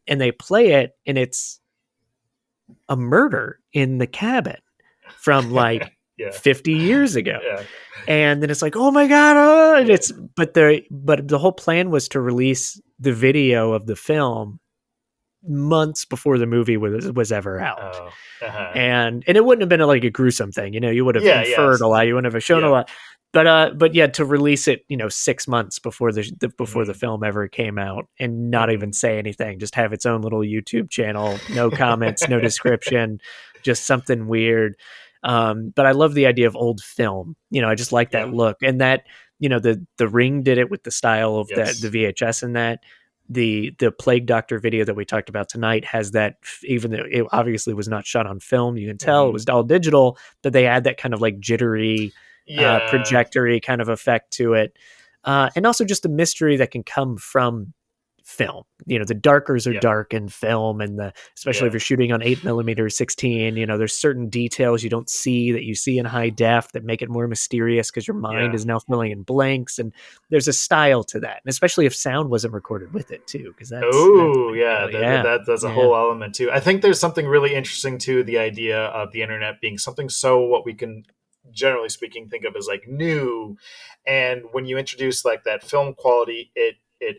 And they play it, and it's a murder in the cabin from like 50 years ago. Yeah. And then it's like, oh my God. And but the whole plan was to release the video of the film months before the movie was ever out. Oh, uh-huh. And it wouldn't have been like a gruesome thing, you would have Yeah, inferred yes. a lot, you wouldn't have shown a Yeah. lot. But yeah, to release it, 6 months before the Hmm. film ever came out, and not Hmm. even say anything, just have its own little YouTube channel, no comments, no description, just something weird. But I love the idea of old film. I just like that Yeah. look, and that the Ring did it with the style of the Yes. VHS, and that the Plague Doctor video that we talked about tonight has that, even though it obviously was not shot on film, you can tell it Hmm. was all digital, but they add that kind of like jittery, Yeah. projectory kind of effect to it. And also just the mystery that can come from film. The darkers are Yeah. dark in film, and especially if Yeah. you're shooting on 8 millimeter 16, there's certain details you don't see that you see in high def that make it more mysterious because your mind Yeah. is now filling in blanks. And there's a style to that, and especially if sound wasn't recorded with it too, because that's a Oh, big yeah, deal. Yeah, that's a yeah. whole element too. I think there's something really interesting to the idea of the internet being something so what we can, generally speaking, think of as like new. And when you introduce like that film quality, it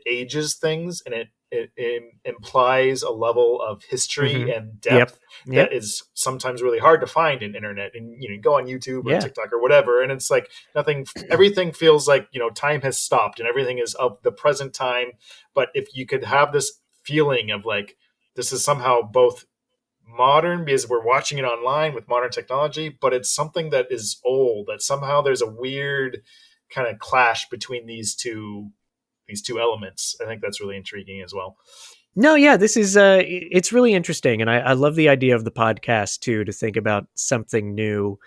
ages things, and it implies a level of history Hmm. and Yep. depth that Yep. is sometimes really hard to find in internet. And you go on YouTube or Yeah. TikTok or whatever, and it's like nothing. Everything feels like time has stopped, and everything is of the present time. But if you could have this feeling of like this is somehow both modern because we're watching it online with modern technology, but it's something that is old, that somehow there's a weird kind of clash between these two elements. I think that's really intriguing as well. No, yeah, this is it's really interesting, and I love the idea of the podcast too, to think about something new.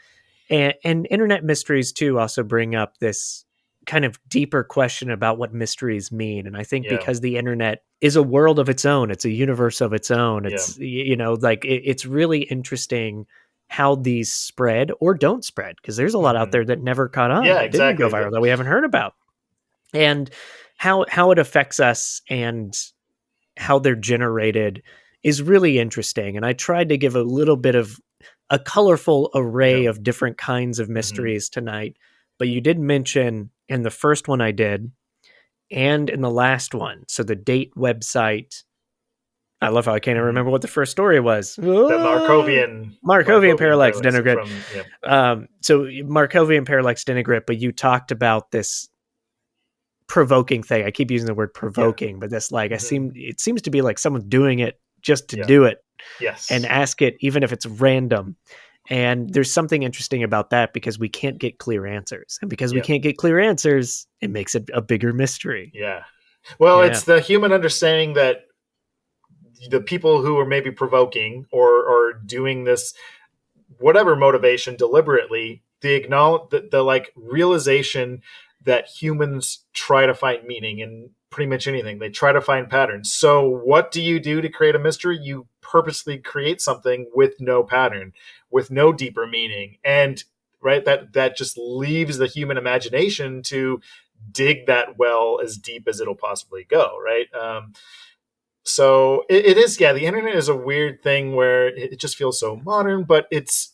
And internet mysteries too also bring up this kind of deeper question about what mysteries mean. And I think Yeah. because the internet is a world of its own, it's a universe of its own. Yeah. Like it's really interesting how these spread or don't spread, because there's a lot out Hmm. there that never caught on, Yeah, that didn't go exactly. viral, that we haven't heard about, and how it affects us and how they're generated is really interesting. And I tried to give a little bit of a colorful Yeah. array of different kinds of Hmm. mysteries tonight. But you did mention in the first one I did and in the last one. So the date website, I love how I can't even Hmm. remember what the first story was. That Ah! Markovian parallax parallax denigrate. from yeah. So Markovian parallax denigrate, but you talked about this provoking thing. I keep using the word Yeah. provoking, but that's like Hmm. it seems to be like someone doing it just to Yeah. do it and Yes. ask it even if it's random. And there's something interesting about that because we can't get clear answers. And because we Yeah. can't get clear answers, it makes it a bigger mystery. Yeah. Well, Yeah. it's the human understanding that the people who are maybe provoking or doing this whatever motivation deliberately, the acknowledge the like realization that humans try to find meaning in pretty much anything. They try to find patterns. So what do you do to create a mystery? You purposely create something with no pattern, with no deeper meaning. And right, that just leaves the human imagination to dig that well as deep as it'll possibly go, right? So it is, yeah, the internet is a weird thing where it just feels so modern, but it's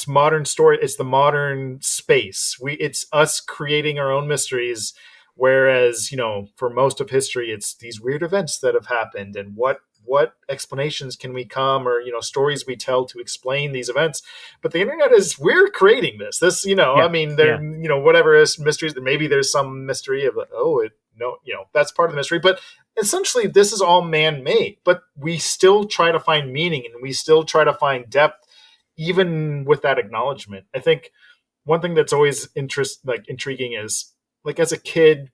modern story, it's the modern space, it's us creating our own mysteries, whereas for most of history it's these weird events that have happened, and what explanations can we come, or stories we tell to explain these events. But the internet is, we're creating this I Yeah. mean, there, Yeah. whatever is mysteries, maybe there's some mystery of, oh, it no, that's part of the mystery, but essentially this is all man-made. But we still try to find meaning, and we still try to find depth even with that acknowledgement. I think one thing that's always intriguing is, like, as a kid,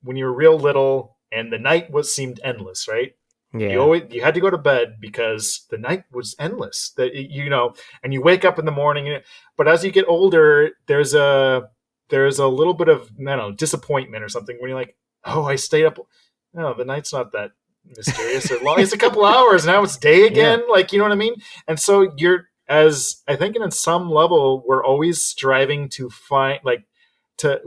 when you were real little and the night was seemed endless, right? Yeah. You had to go to bed because the night was endless. And you wake up in the morning. But as you get older, there's a little bit of, I don't know, disappointment or something when you're like, oh, I stayed up. No, the night's not that mysterious or long. It's a couple hours. Now it's day Yeah. again. Like, you know what I mean? And so as I think, in some level, we're always striving to find, like,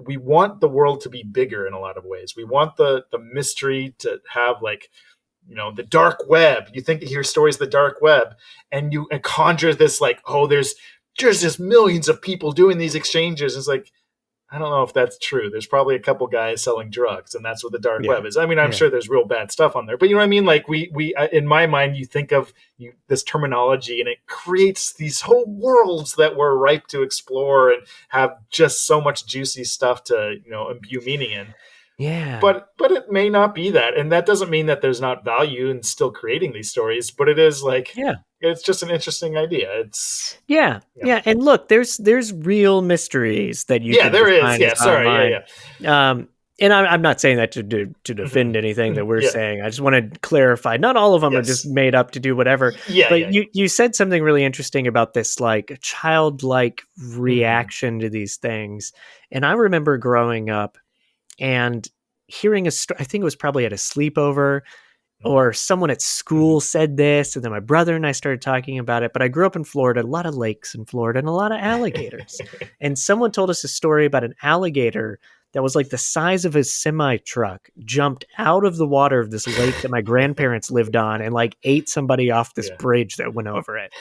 we want the world to be bigger in a lot of ways. We want the mystery to have, like, the dark web. You hear stories of the dark web, and you conjure this, like, oh, there's just millions of people doing these exchanges. It's like, I don't know if that's true. There's probably a couple guys selling drugs, and that's what the dark Yeah. web is. I mean, I'm Yeah. sure there's real bad stuff on there, but you know what I mean? Like in my mind, you think of this terminology, and it creates these whole worlds that we're ripe to explore and have just so much juicy stuff to imbue meaning in. Yeah. But it may not be that, and that doesn't mean that there's not value in still creating these stories. But it is like Yeah. it's just an interesting idea. It's Yeah. yeah, Yeah. And look, there's real mysteries that you yeah, can there is. define as Yeah, sorry, online. And I'm not saying that to Mhm. defend anything that we're Yeah, saying. I just want to clarify. Not all of them are just yes, made up to do whatever. yeah, But yeah, yeah. you said something really interesting about this like childlike Mhm. reaction to these things. And I remember growing up and hearing a story. I think it was probably at a sleepover or someone at Mhm. school said this, and then my brother and I started talking about it. But I grew up in Florida, a lot of lakes in Florida, and a lot of alligators. And someone told us a story about an alligator that was like the size of a semi truck jumped out of the water of this lake that my grandparents lived on and like ate somebody off this Yeah. bridge that went over it.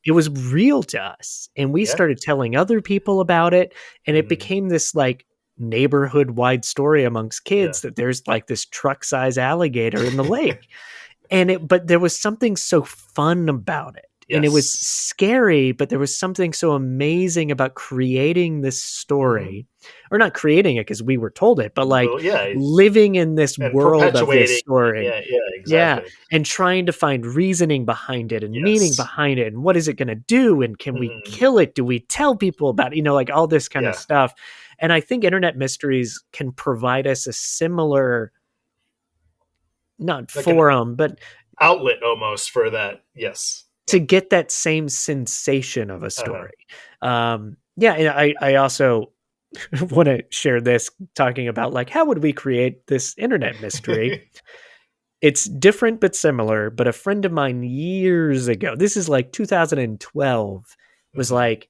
It was real to us. And we Yeah. started telling other people about it. And it Mhm. became this like neighborhood wide story amongst Yeah. kids that there's like this truck size alligator in the lake. But there was something so fun about it. And it was Yes. scary, but there was something so amazing about creating this Mhm. story, or not creating it because we were told it, but like Well, yeah, living in this and world of this perpetuating. story. Yeah, yeah, Yeah, exactly. and trying to find reasoning behind it and meaning Yes. behind it and what is it gonna do and can we Mhm. kill it? Do we tell people about it? Like all this kind of Yeah. stuff. And I think internet mysteries can provide us a similar, not Like an forum, but outlet almost for that. Yes. to Yep. get that same sensation of a Uh-huh. story. Yeah, and I also want to share this talking about like how would we create this internet mystery? It's different but similar, but a friend of mine years ago, this is like 2012, was Mhm. like,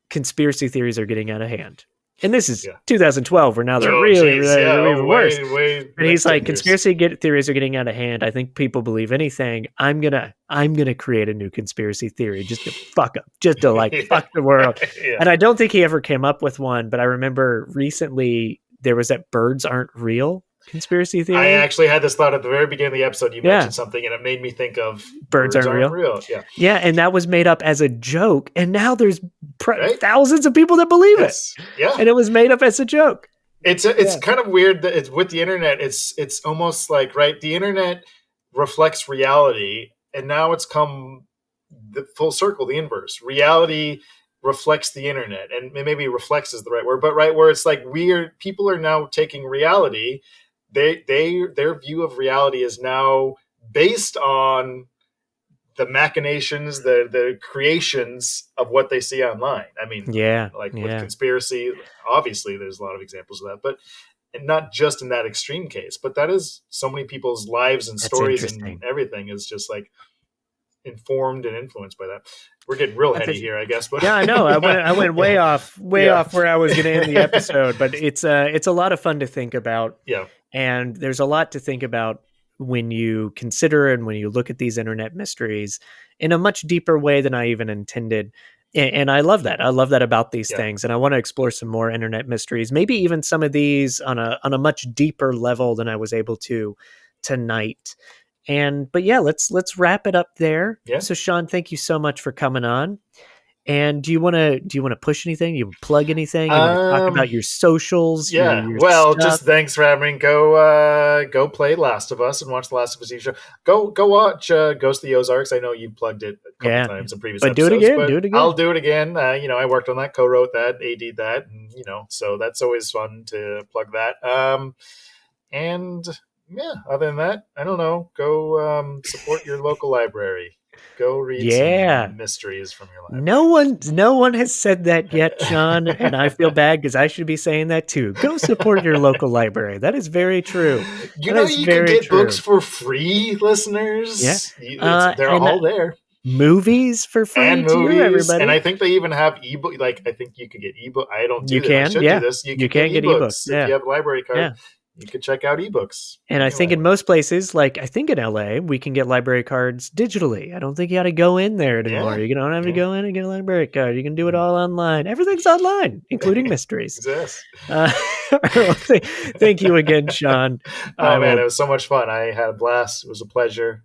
conspiracy theories are getting out of hand. And this is Yeah. 2012, where now they're Oh, really, geez. really Yeah. they're Oh, even worse. way, And like he's 10 like, years. theories are getting out of hand. I think people believe anything. I'm gonna create a new conspiracy theory just to fuck up, just to like Yeah. fuck the world. Yeah. And I don't think he ever came up with one, but I remember recently there was that birds aren't real conspiracy I theory. actually had this thought at the very beginning of the episode. You Yeah, mentioned something, and it made me think of birds birds aren't aren't real. real. Yeah. Yeah, and that was made up as a joke, and now there's Right? thousands of people that believe it, Yes. Yeah. and it was made up as a joke. It's Yeah, kind of weird that it's with the internet. It's almost like, right, the internet reflects reality, and now it's come the full circle, the inverse. Reality reflects the internet, and maybe reflects is the right word, but right, where it's like weird people are now taking reality. Their view of reality is now based on the machinations, the creations of what they see online. I mean, yeah, like with yeah. conspiracy, obviously there's a lot of examples of that, but and not just in that extreme case, but that is so many people's lives and That's stories and interesting. everything is just like informed and influenced by that. We're getting real That's heady it. here, I guess, but Yeah, I know. I went way yeah, off where I was going to end the episode, but it's a lot of fun to think about, yeah, and there's a lot to think about when you consider and when you look at these internet mysteries in a much deeper way than I even intended. And I love that. I love that about these yeah, things, and I want to explore some more internet mysteries. Maybe even some of these on a much deeper level than I was able to tonight. But yeah, let's wrap it up there. yeah. So Sean, thank you so much for coming on. And do you want to push anything? You plug anything? You want to talk Um, about your socials, Yeah, your well, stuff? just thanks for having me. Go play Last of Us and watch the Last of Us TV show. Go watch Ghost of the Ozarks. I know you plugged it a couple Yeah, times in previous but do it episodes, again. Do but it I'll again. do it again. I worked on that, co-wrote that, AD'd that, and so that's always fun to plug that. And yeah, other than that, I don't know. Go support your local library. Go read Yeah. some mysteries from your No library. one has said that yet, Sean, and I feel bad because I should be saying that too. Go support your local library. That is very true. That is You could very get books true. for free, Yeah. listeners. They're And all there, movies for free and too, movies, and I everybody. think they even have ebook. Like I think you could get ebook. I don't You do this. I can, should do yeah. this. You You can get can get ebooks. ebooks if Yeah. you have a library card. Yeah. you could check out ebooks. And I think in most places, like I think in LA, we can get library cards digitally. I don't think you got to go in there anymore. You don't have to go in and get a library card. You can do it all online. Everything's online, including mysteries. Exists. Well, thank you again, Sean. Man, it was so much fun. I had a blast. It was a pleasure.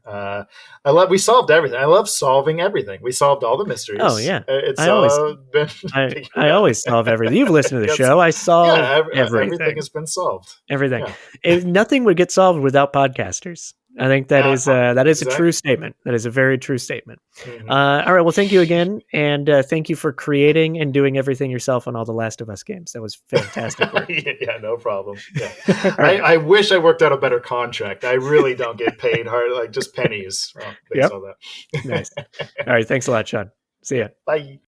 We solved everything. I love solving everything. We solved all the mysteries. Oh yeah, I always solve everything. You've listened to the show. I solve everything. Everything has been solved. Everything. Nothing would get solved without podcasters. I think that is exactly. A true statement. That is a very true statement. Mm-hmm. All right. Well, thank you again. And thank you for creating and doing everything yourself on all the Last of Us games. That was fantastic work. Yeah, no problem. Yeah. Right. I wish I worked out a better contract. I really don't get paid hard, like just pennies. Yep. All that. Nice. All right. Thanks a lot, Sean. See ya. Bye.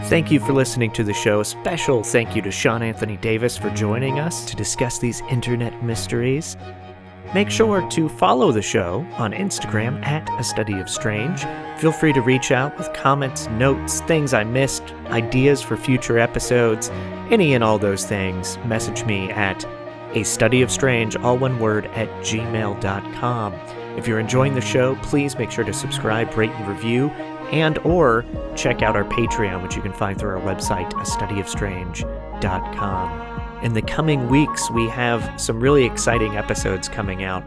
Thank you for listening to the show. A special thank you to Sean Anthony Davis for joining us to discuss these internet mysteries. Make sure to follow the show on Instagram at A Study of Strange. Feel free to reach out with comments, notes, things I missed, ideas for future episodes, any and all those things. Message me at A Study of Strange, all one word, at gmail.com. If you're enjoying the show, please make sure to subscribe, rate, and review, and or check out our Patreon, which you can find through our website, astudyofstrange.com. In the coming weeks, we have some really exciting episodes coming out.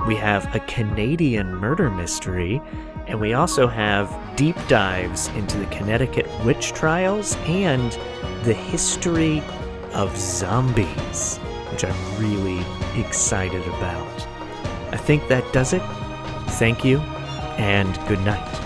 We have a Canadian murder mystery, and we also have deep dives into the Connecticut witch trials and the history of zombies, which I'm really excited about. I think that does it. Thank you, and good night.